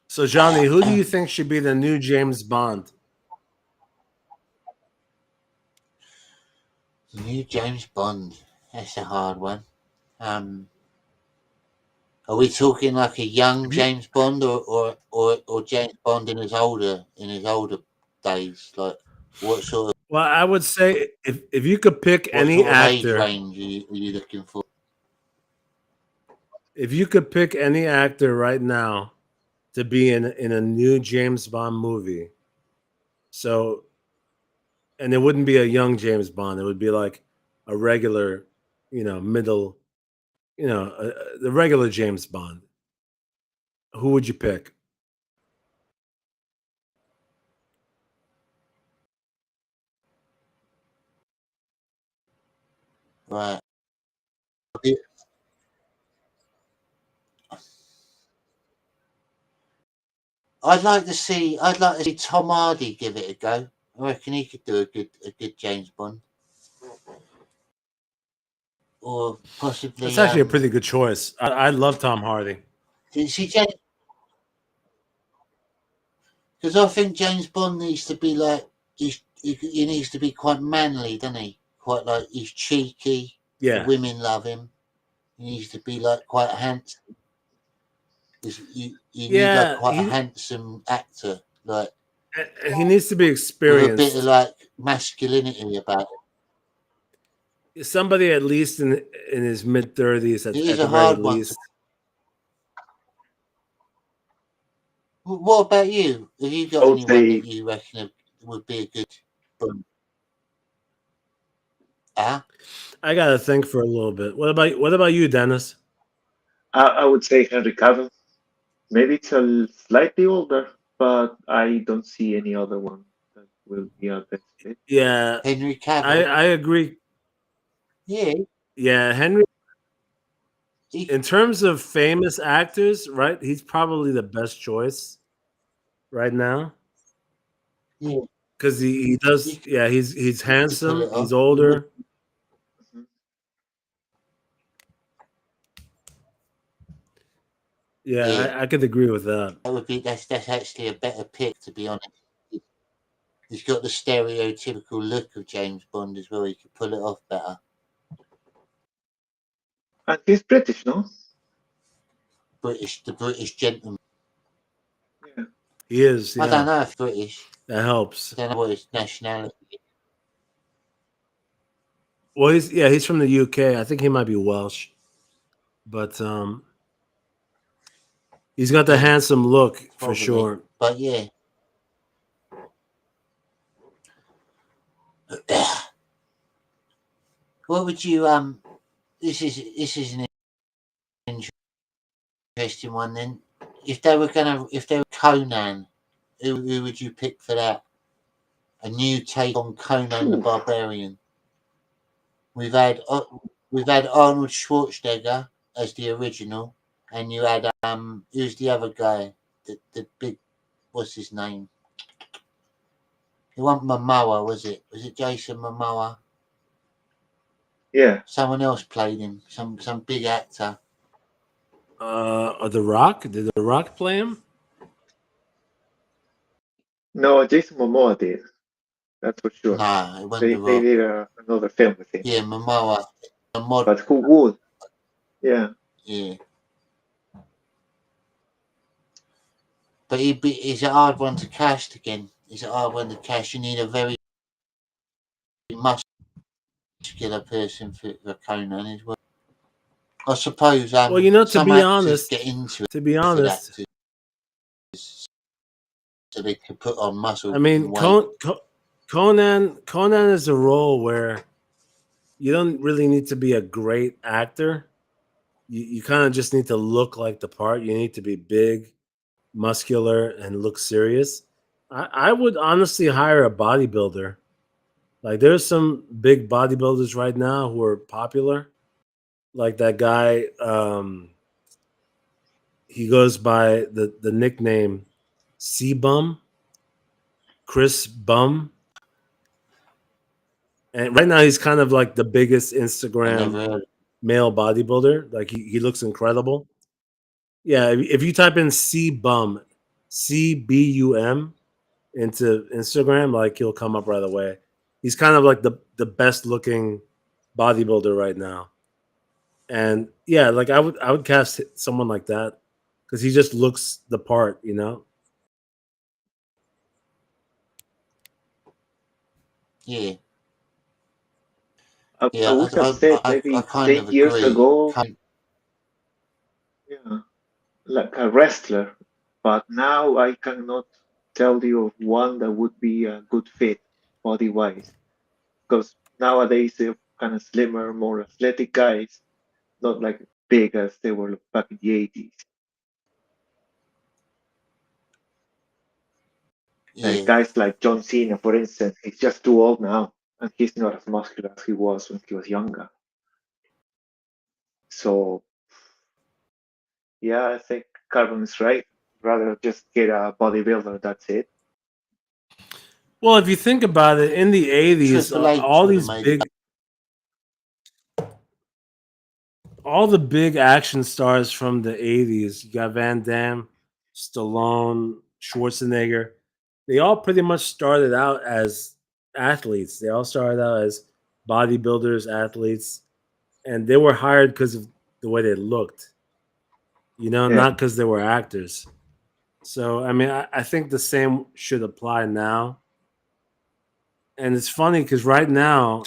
So, Johnny, who do you think should be the new James Bond? The new James Bond. That's a hard one. Are we talking like a young James Bond or James Bond in his older days? Like what sort of Well, I would say if you could pick what any sort of age actor, range are you looking for? if you could pick any actor right now to be in a new James Bond movie, so and it wouldn't be a young James Bond, it would be like a regular, middle, the regular James Bond. Who would you pick? Right. I'd like to see Tom Hardy give it a go. I reckon he could do a good James Bond. Or possibly That's actually a pretty good choice. I love Tom Hardy. see James, because I think James Bond needs to be like he needs to be quite manly, doesn't he? Quite like he's cheeky. Yeah. The women love him. He needs to be like quite handsome. You need like quite a handsome actor, like he needs to be experienced. With a bit of like masculinity about it. Somebody at least in his mid-30s at the very least. What about you? Have you got anyone that you reckon would be a good Bond? I gotta think for a little bit. What about you, Dennis? I would say Henry Cavill. Maybe it's a slightly older, but I don't see any other one that will be a best fit. Yeah, Henry Cavill. I agree. Yeah, Henry. In terms of famous actors, right? He's probably the best choice right now. Yeah, because he does. Yeah, he's handsome. He's older. Yeah, I could agree with that. That's actually a better pick, to be honest. He's got the stereotypical look of James Bond as well. He could pull it off better. And he's British, no? The British gentleman. Yeah. He is. Yeah. I don't know if British. That helps. I don't know what his nationality is. Well, he's from the UK. I think he might be Welsh. but he's got the handsome look for Probably. sure. But yeah. What would you this is an interesting one then. If they were Conan, who would you pick for that? A new take on Conan the Barbarian. We've had Arnold Schwarzenegger as the original, and you had who's the other guy? The big, what's his name? It wasn't Momoa, was it? Was it Jason Momoa? Yeah. Someone else played him. Some big actor. The Rock? Did The Rock play him? No, Jason Momoa did. That's for sure. Nah, it wasn't They did another film with him. Yeah, Momoa. But who would? Yeah. Yeah. But it's a hard one to cast again. It's a hard one to cast. You need a very muscular person for Conan as well. I suppose. Well, you know, to some be actors honest, get into it. to be honest, so they could put on muscle. I mean, Conan is a role where you don't really need to be a great actor. You kind of just need to look like the part. You need to be big, muscular, and look serious. I would honestly hire a bodybuilder. Like, there's some big bodybuilders right now who are popular. Like that guy, he goes by the nickname C-Bum, Chris Bum. And right now he's kind of like the biggest Instagram male bodybuilder. Like he looks incredible. Yeah, if you type in C-Bum, CBUM into Instagram, like he'll come up right away. He's kind of like the best looking bodybuilder right now. And yeah, like I would cast someone like that because he just looks the part, you know. Yeah. I would have said maybe 10 years ago, yeah, like a wrestler. But now I cannot tell you of one that would be a good fit body wise. Because nowadays they're kind of slimmer, more athletic guys, not like big as they were back in the 80s. Yeah. Guys like John Cena, for instance, he's just too old now, and he's not as muscular as he was when he was younger. So, yeah, I think Carbon is right. Rather just get a bodybuilder, that's it. Well, if you think about it, in the 80s, all the big action stars from the 80s, you got Van Damme, Stallone, Schwarzenegger, they all pretty much started out as athletes. They all started out as bodybuilders, athletes, and they were hired because of the way they looked, you know, not because they were actors. So, I mean, I think the same should apply now. And it's funny because right now,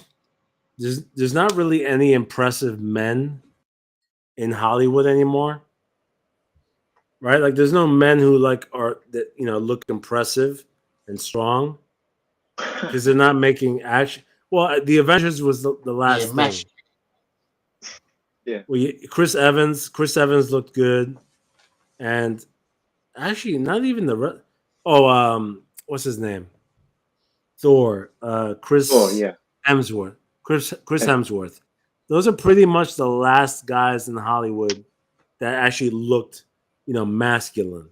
there's not really any impressive men in Hollywood anymore, right? Like, there's no men who look impressive and strong because they're not making action. Well, the Avengers was the last thing. Yeah. Well, Chris Evans looked good, and actually, not even what's his name? Thor. Chris Hemsworth. Chris Hemsworth. Those are pretty much the last guys in Hollywood that actually looked, masculine.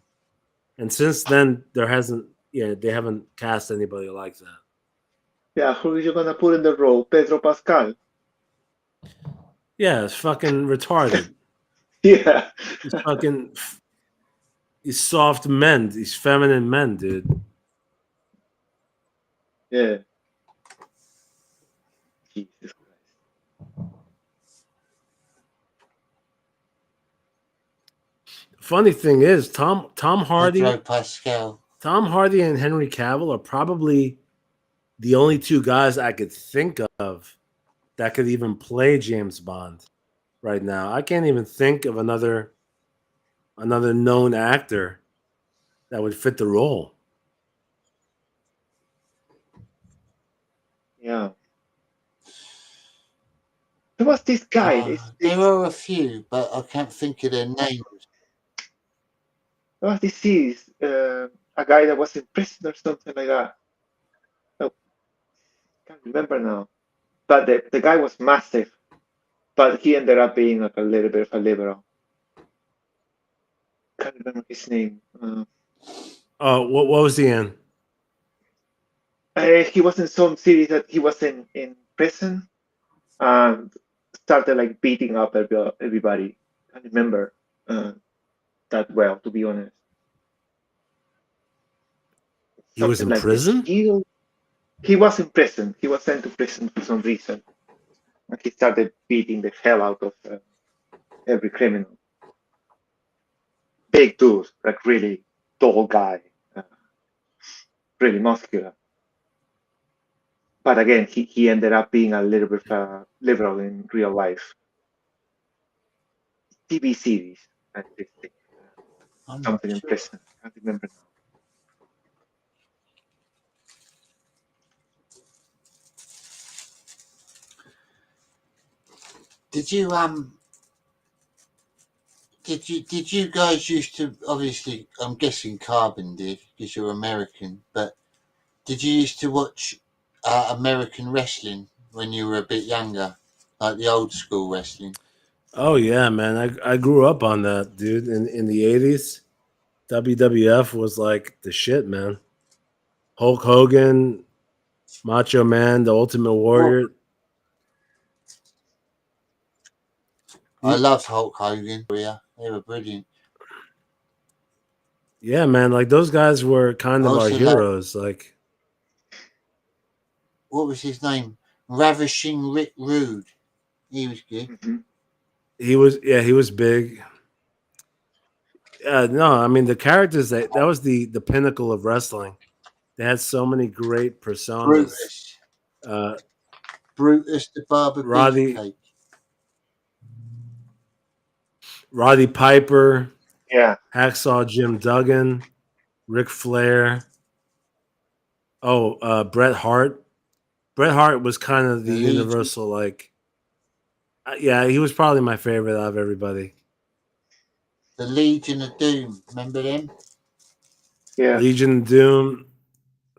And since then, they haven't cast anybody like that. Yeah, who are you gonna put in the role? Pedro Pascal. Yeah, it's fucking retarded. Yeah. These soft men, these feminine men, dude. Yeah. Jesus Christ. Funny thing is, Tom Hardy, Pedro Pascal. Tom Hardy and Henry Cavill are probably the only two guys I could think of that could even play James Bond. right now. I can't even think of another known actor that would fit the role. Yeah. Who was this guy? There are a few, but I can't think of their names. There was this series, a guy that was in prison or something like that. Oh, can't remember now. But the guy was massive, but he ended up being like a little bit of a liberal. Can't remember his name. What was he in? He was in some series that he was in prison and started like beating up everybody. Can't remember that well, to be honest. He was Something in like The prison? Shield. He was in prison. He was sent to prison for some reason. And he started beating the hell out of every criminal. Big dude, like really tall guy, really muscular. But again, he ended up being a little bit liberal in real life. TV series, I think. Something in prison. I can't remember now. Did you guys used to, obviously, I'm guessing Carbon did because you're American, but did you used to watch American wrestling when you were a bit younger, like the old school wrestling? Oh yeah, man. I grew up on that, dude. In the 80s, WWF was like the shit, man. Hulk Hogan, Macho Man, the Ultimate Warrior. I loved Hulk Hogan. Yeah, they were brilliant. Yeah, man. Like those guys were kind of our Also, heroes. Like, what was his name? Ravishing Rick Rude. He was good. he was big. No, I mean the characters that was the pinnacle of wrestling. They had so many great personas. Brutus the Barber Beefcake. Roddy Piper, yeah, Hacksaw Jim Duggan, Ric Flair. Oh, Bret Hart. Bret Hart was kind of the universal, like, yeah, he was probably my favorite out of everybody. The Legion of Doom. Remember them? Yeah. Legion of Doom.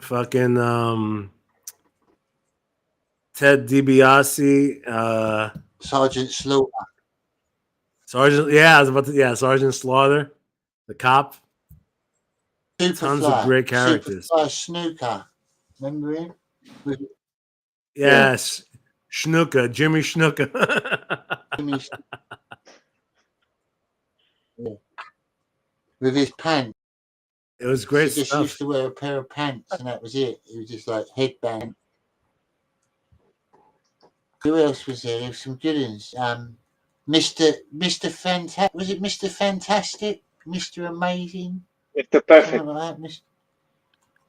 Fucking Ted DiBiase. Sergeant Slaughter. I was about to. Sergeant Slaughter, the cop. Tons of great characters. Superfly Snooker. Remember him? Yes, Snuka, Jimmy Snuka. With his pants. It was great He just stuff. used to wear a pair of pants, and that was it. It was just like headband. Who else was there? There was some good ones. Mr. Fantastic. Was it Mr. Fantastic? Mr. Amazing? Mr. Perfect. Something like that.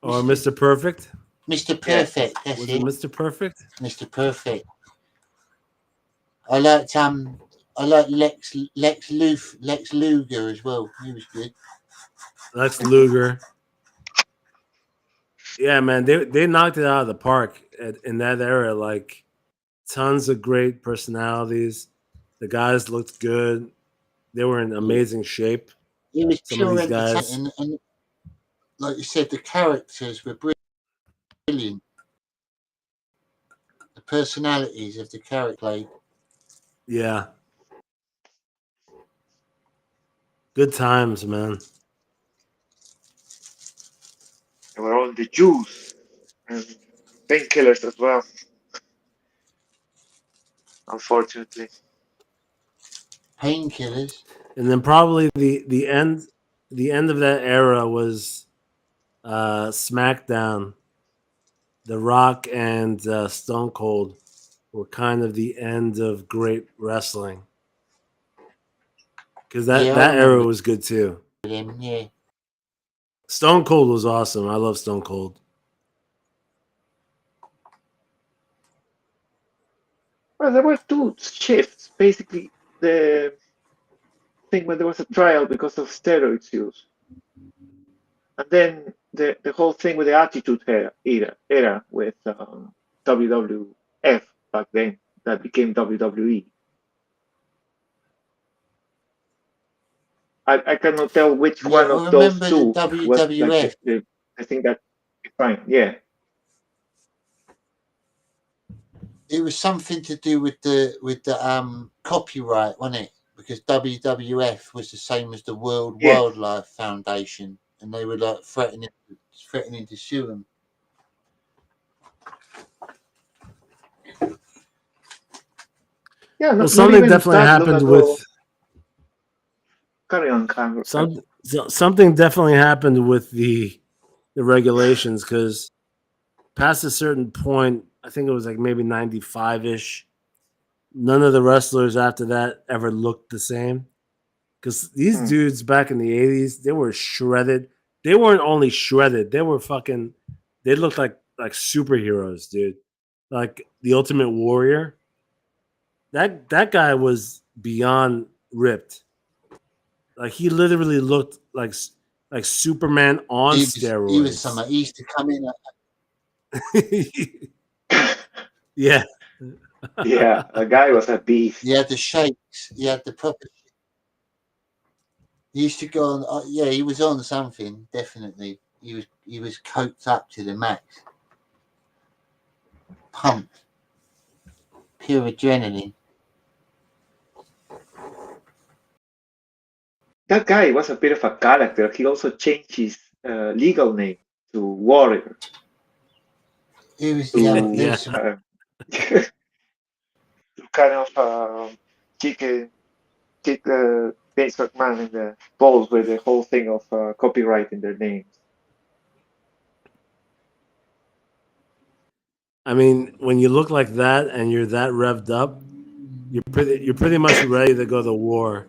Or Mr. Perfect. Mr. Perfect. Yeah. That's Was it. Mr. Perfect? Mr. Perfect. I liked Lex Luger as well. He was good. Lex Luger. Yeah, man, they knocked it out of the park in that era. Like, tons of great personalities. The guys looked good. They were in amazing shape. It was Some of pure these guys. entertainment, and like you said, the characters were brilliant. The personalities of the character played. Yeah. Good times, man. They were all the Jews and painkillers as well. Unfortunately. Painkillers. And then probably the end of that era was SmackDown. The Rock and Stone Cold were kind of the end of great wrestling. Because that era was good too. Yeah. Stone Cold was awesome. I love Stone Cold. Well, there were two shifts. Basically, the thing when there was a trial because of steroids use, and then the whole thing with the Attitude era with WWF back then that became WWE. I cannot tell which Yeah, one I of those remember the two was like WWF. the thing that defined. Yeah. It was something to do with the copyright, wasn't it? Because WWF was the same as the World Yes. Wildlife Foundation, and they were like threatening to sue them. Yeah, Well, not something even definitely that long happened ago. with Carry on, Cameron. something definitely happened with the regulations because past a certain point, I think it was like maybe 95 ish. None of the wrestlers after that ever looked the same because these dudes back in the 80s, they were shredded. They weren't only shredded; they were fucking. They looked like superheroes, dude. Like the Ultimate Warrior. That guy was beyond ripped. Like he literally looked like Superman on He was steroids. something. He used to come in. Yeah. Yeah, the guy was a beast. He had the shakes. He had the proper. He used to go on. Yeah, he was on something. Definitely, he was coked up to the max, pumped, pure adrenaline. That guy was a bit of a character. He also changed his legal name to Warrior. He was to kind of kick Vince McMahon in the balls with the whole thing of copyrighting their names. I mean, when you look like that and you're that revved up, you're pretty much ready to go to war.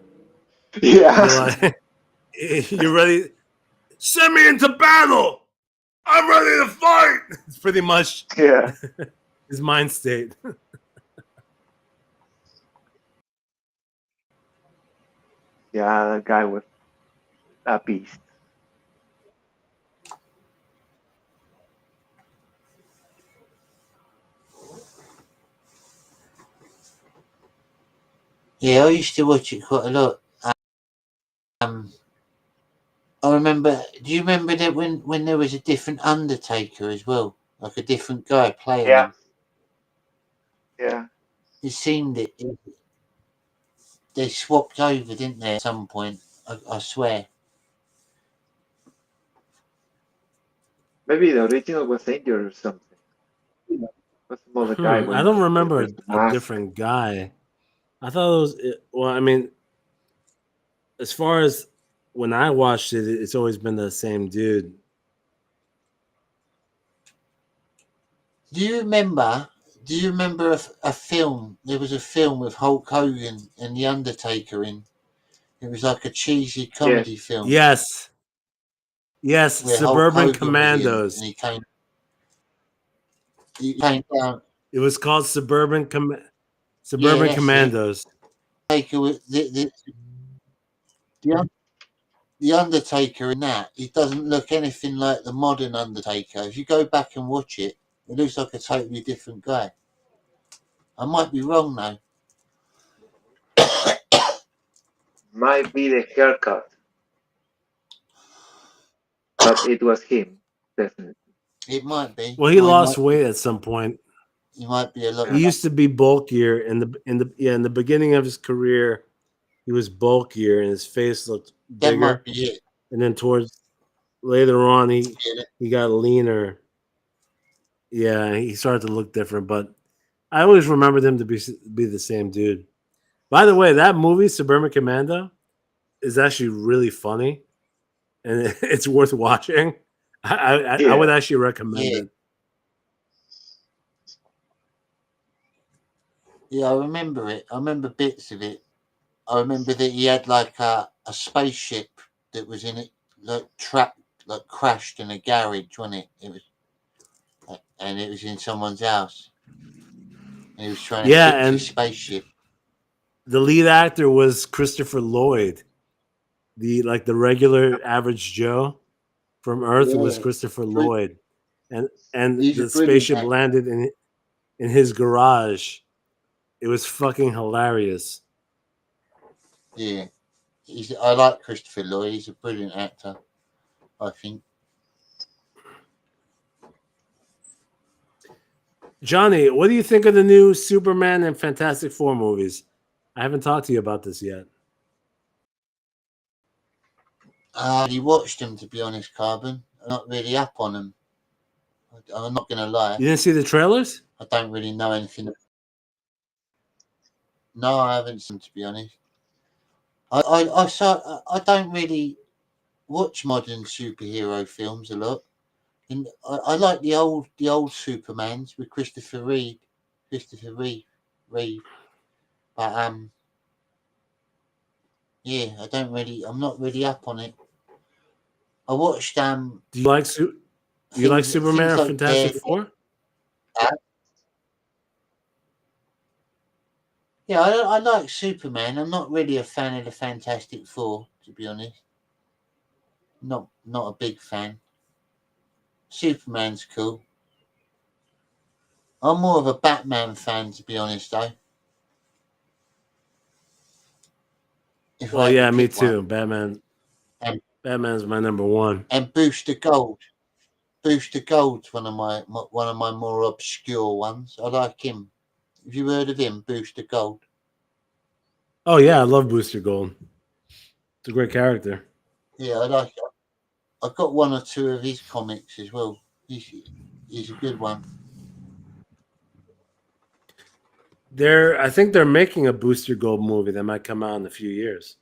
Yeah. You're like you're ready. Send me into battle. I'm ready to fight. It's pretty much his mind state. Yeah, that guy was a beast. Yeah, I used to watch it quite a lot. I remember. Do you remember that when there was a different Undertaker as well, like a different guy playing him? Yeah. It seemed they swapped over, didn't they? At some point, I swear. Maybe the original was injured or something. What's the other guy I when don't remember there's the a mask? different guy. I thought it was. Well, I mean, as far as when I watched it, it's always been the same dude. Do you remember a film? There was a film with Hulk Hogan and the Undertaker in. It was like a cheesy comedy film. Yes. Yes, where Suburban Hulk Hogan was in, Commandos. and he came down. It was called Suburban that's it. Commandos. The Undertaker in that, he doesn't look anything like the modern Undertaker. If you go back and watch it, it looks like a totally different guy. I might be wrong though. Might be the haircut. But it was him, definitely. It might be. Well, he lost weight at some point. He might be a lot. He used to be bulkier in the beginning of his career. He was bulkier and his face looked bigger. That might be it. And then towards later on, he got leaner. Yeah, he started to look different, but I always remembered him to be the same dude. By the way, that movie Suburban Commando is actually really funny, and it's worth watching. I would actually recommend it. Yeah, I remember it. I remember bits of it. I remember that he had like a spaceship that was in it, like trapped, like crashed in a garage, wasn't it? It was, and it was in someone's house. And he was trying to fix his spaceship. the lead actor was Christopher Lloyd. The regular average Joe from Earth was Yeah, Christopher Lloyd, and he's a the brilliant spaceship actor. landed in his garage. It was fucking hilarious. Yeah, I like Christopher Lloyd. He's a brilliant actor, I think. Johnny, what do you think of the new Superman and Fantastic Four movies? I haven't talked to you about this yet. I watched them, to be honest, Carbon. I'm not really up on them. I'm not going to lie. You didn't see the trailers? I don't really know anything. No, I haven't seen them, to be honest. I don't really watch modern superhero films a lot. And I like the old Supermans with Christopher Reeve. But yeah, I'm not really up on it. I watched Do you like Superman things or like Fantastic Four? Yeah, I like Superman. I'm not really a fan of the Fantastic Four, to be honest. Not a big fan. Superman's cool. I'm more of a Batman fan, to be honest, though. If I Well, had to yeah, me pick one. too. And Batman's my number one. and Booster Gold. Booster Gold's one of my more obscure ones. I like him. Have you heard of him, Booster Gold? Oh yeah, I love Booster Gold. It's a great character. Yeah, I like it. I've got one or two of his comics as well. He's a good one. I think they're making a Booster Gold movie that might come out in a few years.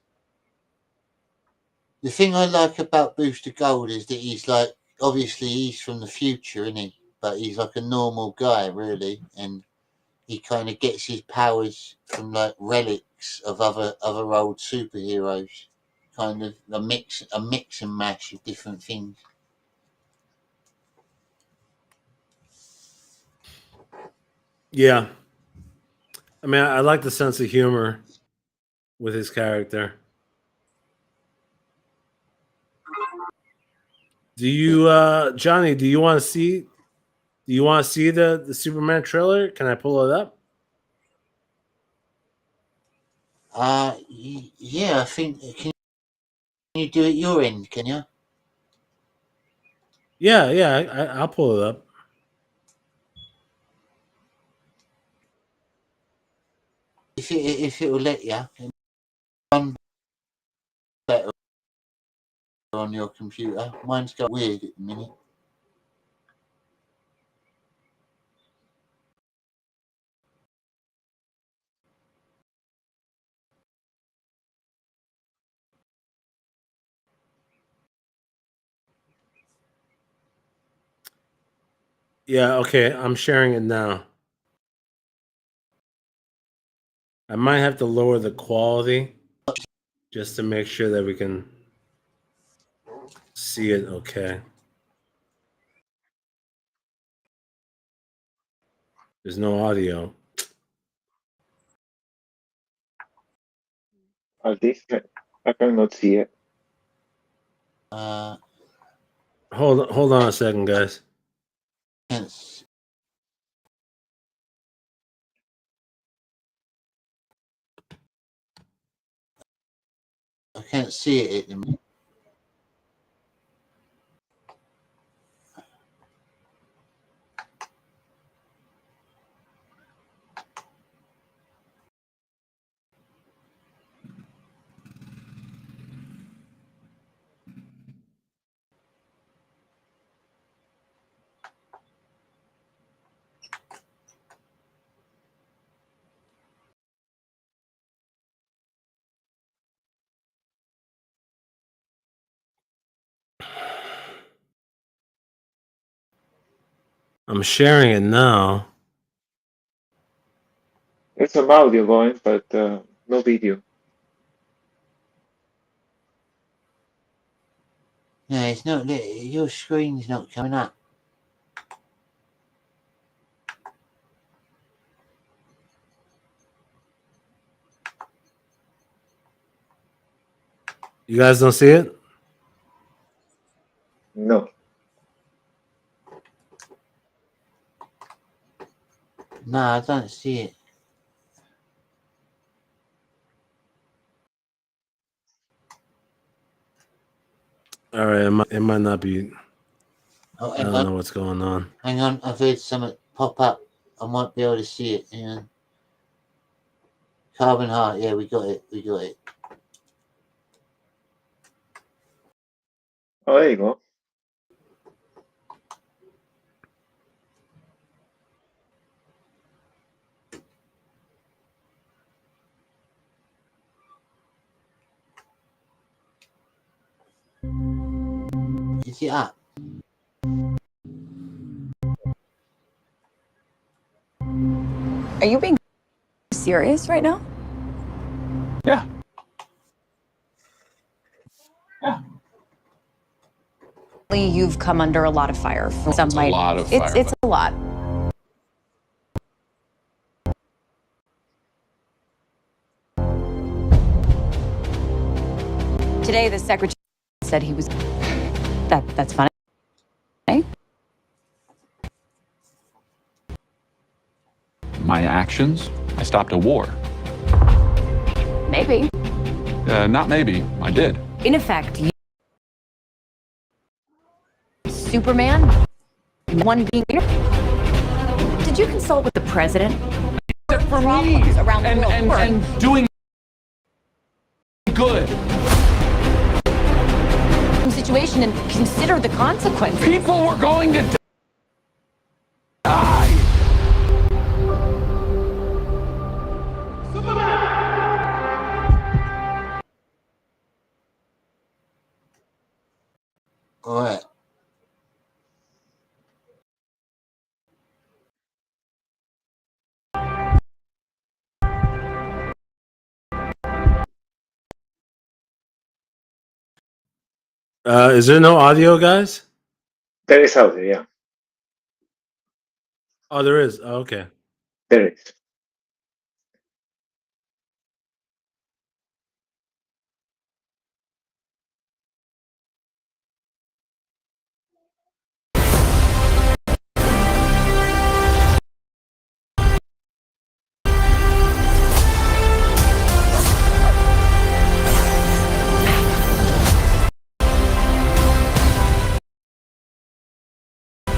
The thing I like about Booster Gold is that obviously he's from the future, isn't he? But he's like a normal guy, really, and he kind of gets his powers from like relics of other old superheroes. Kind of a mix and mash of different things. Yeah, I mean, I like the sense of humor with his character. Do you, Johnny? Do you want to see? Do you want to see the Superman trailer? Can I pull it up? Yeah, I think. Can you do it your end? Can you? Yeah, I'll pull it up. If it will let you, run better on your computer. Mine's got weird at the minute. Yeah, okay, I'm sharing it now. I might have to lower the quality just to make sure that we can see it okay. There's no audio. At least I cannot see it. Hold on a second, guys. Yes. I can't see it at the minute. I'm sharing it now. It's some audio going, but no video. No, it's not. Your screen's not coming up. You guys don't see it? No. No, I don't see it. All right, it might not be. Oh, I don't know what's going on. Hang on, I've heard something pop up. I might be able to see it. Hang on. Carbon Heart, yeah, we got it. We got it. Oh, there you go. Is it up? Are you being serious right now? Yeah. Yeah. You've come under a lot of fire from some. It's a lot of fire. It's a lot. Today, the secretary said he was. That's funny. My actions? I stopped a war. Maybe. Not maybe. I did. In effect, Superman, one being here. Did you consult with the president? For me, around the world and doing good. Situation and consider the consequences. People were going to die. All right. Is there no audio, guys? There is audio, yeah. Oh, there is. Oh, okay. There is.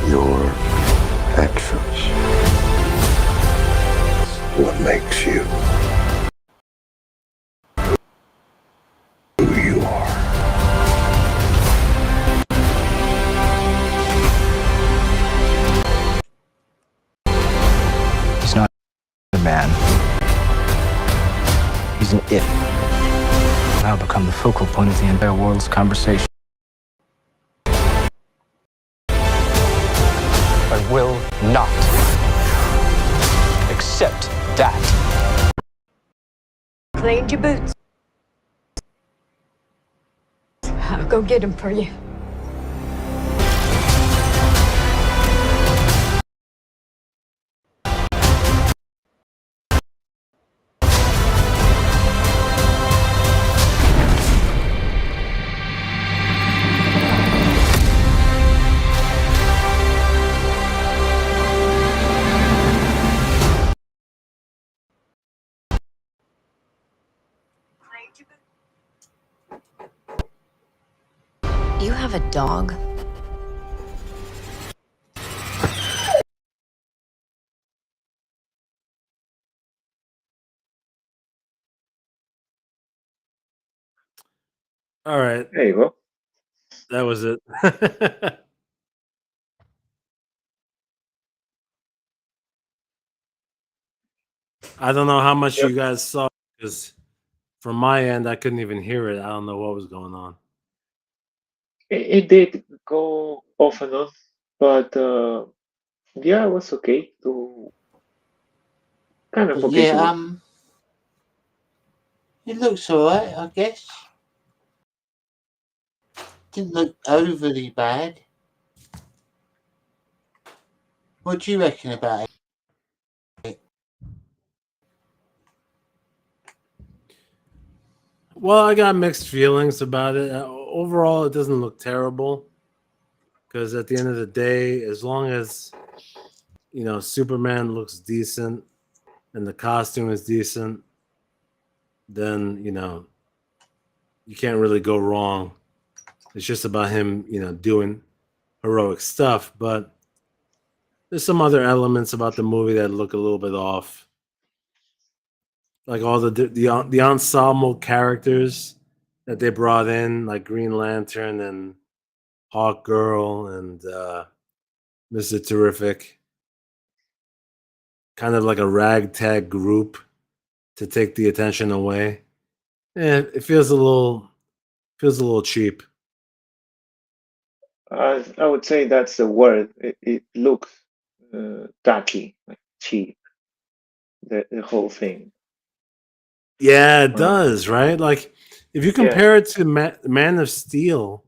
Your actions. What makes you who you are. He's not a man. He's an it. Now become the focal point of the entire world's conversation. I will not accept that. Cleaned your boots. I'll go get them for you. You have a dog? All right. There you go. That was it. I don't know how much you guys saw because from my end, I couldn't even hear it. I don't know what was going on. It did go off and on, but yeah, it was okay to kind of okay. Yeah, it looks alright, I guess. Didn't look overly bad. What do you reckon about it? Well, I got mixed feelings about it. Overall, it doesn't look terrible because at the end of the day, as long as Superman looks decent and the costume is decent, then you can't really go wrong. It's just about him, doing heroic stuff. But there's some other elements about the movie that look a little bit off, like all the ensemble characters that they brought in, like Green Lantern and Hawk Girl and Mr. Terrific, kind of like a ragtag group to take the attention away. It feels a little cheap. I would say that's the word. It looks tacky, like cheap. The whole thing. Yeah, it does, right? Like if you compare it to Man of Steel,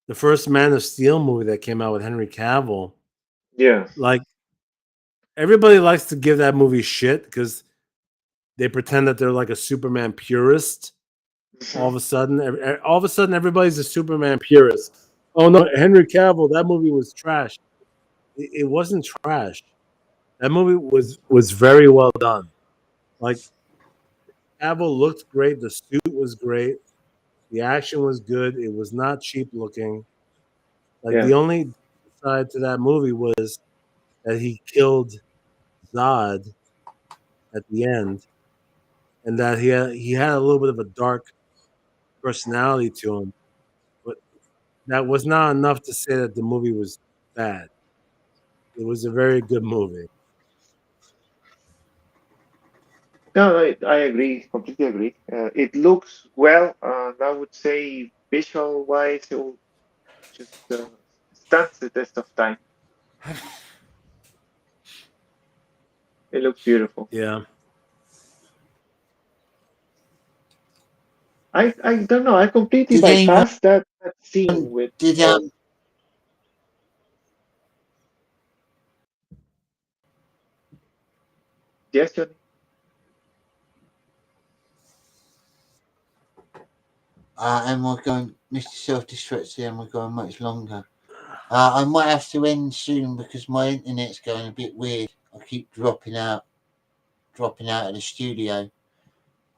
the first Man of Steel movie that came out with Henry Cavill. Yeah. Like everybody likes to give that movie shit because they pretend that they're like a Superman purist. All of a sudden, everybody's a Superman purist. Oh no, Henry Cavill, that movie was trash. It wasn't trash. That movie was very well done. Like Cavill looked great. The suit was great. The action was good. It was not cheap looking. Like the only side to that movie was that he killed Zod at the end, and that he had a little bit of a dark personality to him. But that was not enough to say that the movie was bad. It was a very good movie. No, I agree, completely agree. It looks well, and I would say visual-wise, it will just stands the test of time. It looks beautiful. Yeah. I don't know. I completely Did anyone- bypassed that scene with. Yes, Johnny. And we're going, Mr. Self-Destructive, and we're going much longer. I might have to end soon because my internet's going a bit weird. I keep dropping out of the studio.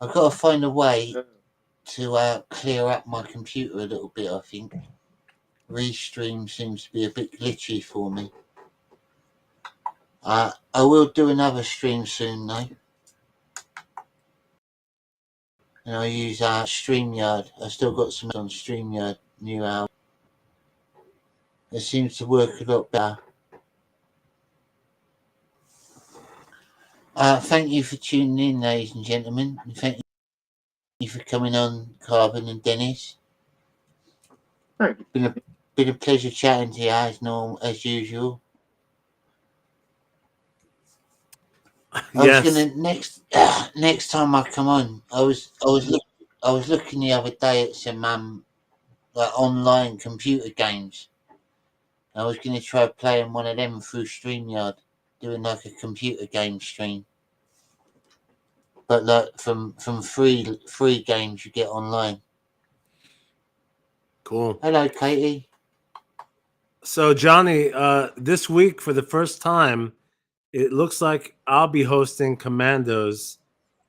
I've got to find a way to clear up my computer a little bit, I think. Restream seems to be a bit glitchy for me. I will do another stream soon though. And I use StreamYard. I still got some on StreamYard new hour. It seems to work a lot better. Thank you for tuning in, ladies and gentlemen. And thank you for coming on, Carbon and Dennis. Been a pleasure chatting to you as usual. I was gonna next time I come on. I was looking the other day at some like online computer games. I was gonna try playing one of them through StreamYard, doing like a computer game stream. But like from free games you get online. Cool. Hello, Katie. So Johnny, this week for the first time, it looks like I'll be hosting Commandos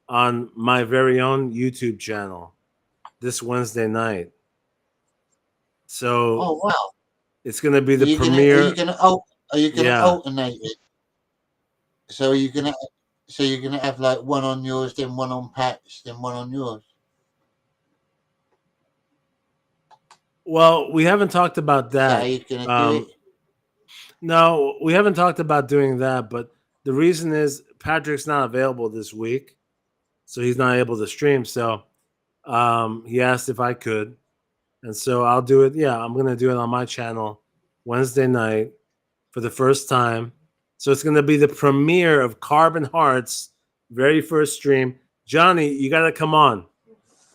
on my very own YouTube channel this Wednesday night. So, oh wow, it's going to be the Are premiere. you gonna alternate it? So you're gonna have like one on yours, then one on Pat's, then one on yours. Well, we haven't talked about that. Are you gonna do it? No, we haven't talked about doing that, but the reason is Patrick's not available this week, so he's not able to stream. So he asked if I could, and so I'll do it. Yeah, I'm gonna do it on my channel Wednesday night for the first time. So it's gonna be the premiere of Carbon Heart's very first stream. Johnny, you gotta come on.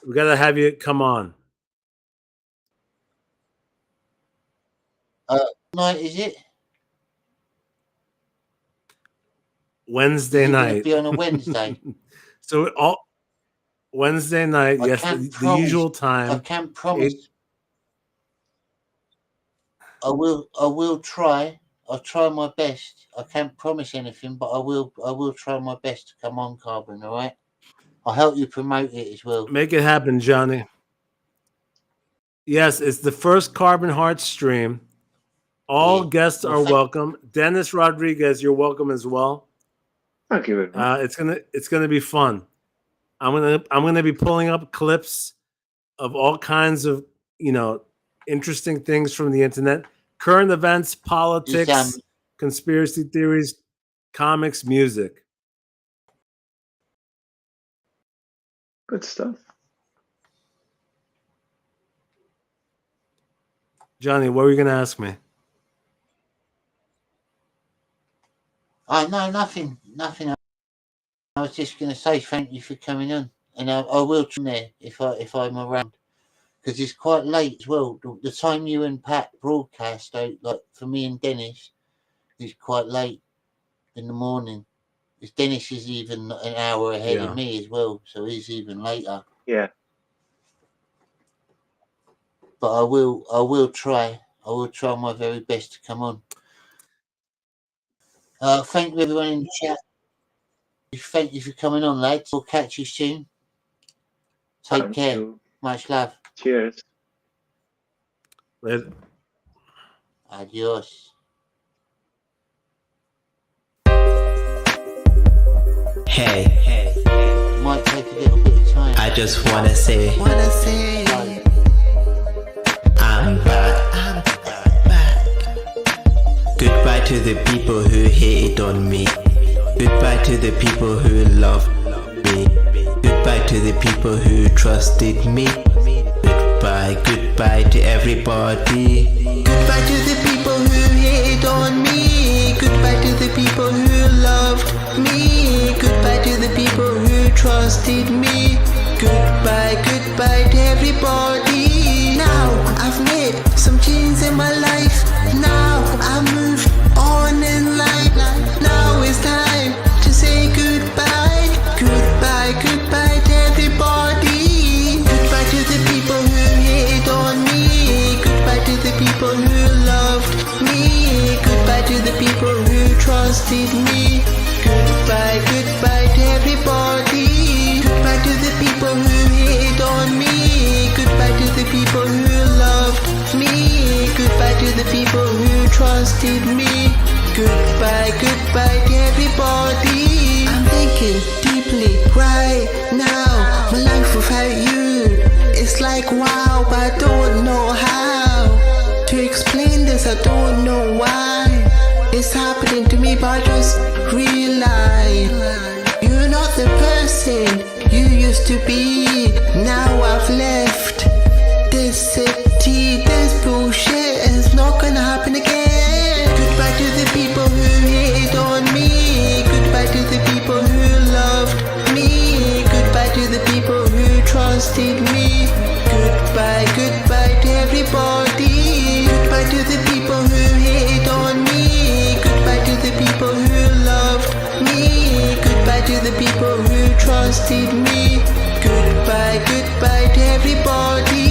We gotta have you come on. Night is it? Wednesday Is it night. gonna be on a Wednesday? So Wednesday night, yes, can't the promise- usual time. I can't promise. I will try. I'll try my best. I can't promise anything, but I will try my best to come on, Carbon, all right? I'll help you promote it as well. Make it happen, Johnny. Yes, it's the first Carbon Heart stream. All guests are welcome. Dennis Rodriguez, you're welcome as well. Thank you very much. It's gonna be fun. I'm gonna be pulling up clips of all kinds of interesting things from the internet, current events, politics, conspiracy theories, comics, music. Good stuff. Johnny, what were you gonna ask me? No, nothing. I was just going to say thank you for coming on, and I will come there if I'm around, because it's quite late as well. The time you and Pat broadcast out, like for me and Dennis, is quite late in the morning. Because Dennis is even an hour ahead of me as well, so he's even later. Yeah. But I will try. I will try my very best to come on. Thank you everyone in the chat. Thank you for coming on, lads. We'll catch you soon. Take care. Much love. Cheers. Later. Adios. Hey. Might take a little bit of time. I just wanna say I'm back. Goodbye to the people who hated on me. Goodbye to the people who loved me. Goodbye to the people who trusted me. Goodbye to everybody. Goodbye to the people who hated on me. Goodbye to the people who loved me. Goodbye to the people who trusted me. Goodbye to everybody. Now I've made some changes in my life. Now I've moved on in life. Now it's time to say goodbye. Goodbye to everybody. Goodbye to the people who hated on me. Goodbye to the people who loved me. Goodbye to the people who trusted me. Goodbye to everybody. Goodbye to the people who hated on me. Goodbye to the people who loved me. Goodbye to the people who trusted me. Goodbye to everybody. I'm thinking deeply right now. My life without you, it's like wow, but I don't know how to explain this. I don't know why it's happening to me, but I just realize you're not the person you used to be. Now I've left this city. This bullshit is not gonna happen again. Goodbye to the people who hated on me. Goodbye to the people who loved me. Goodbye to the people who trusted me. Goodbye to everybody. Goodbye to the people who hated on me. Goodbye to the people who loved me. Goodbye to the people who trusted me. Goodbye to everybody.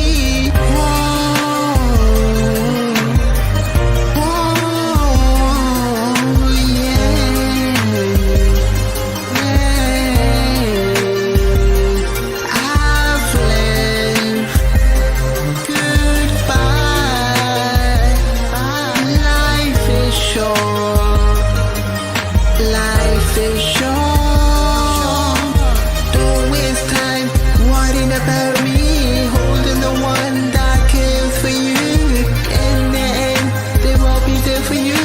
About me, holding the one that cares for you. In the end, they will be there for you.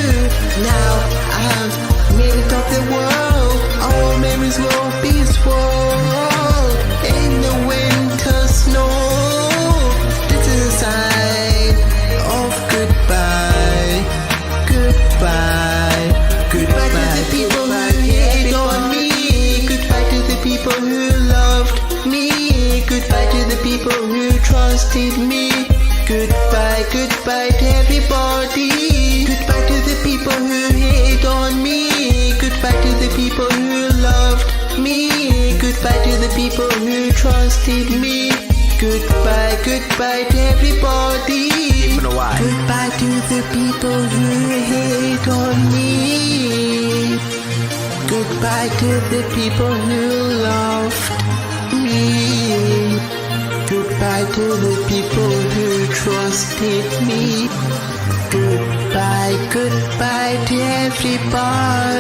Now I have made it of the world. Our memories will be swallowed in the winter snow. This is a sign of goodbye. Goodbye. Goodbye to the people who hated on me. Goodbye to the people who loved me. Goodbye to the people who trusted me. Goodbye to everybody. Goodbye to the people who hated on me. Goodbye to the people who loved me. Goodbye to the people who trusted me. Goodbye, goodbye to everybody. Goodbye to the people who hate on me. Goodbye to the people who loved me. Goodbye to the people who trusted me. Goodbye, goodbye to everybody.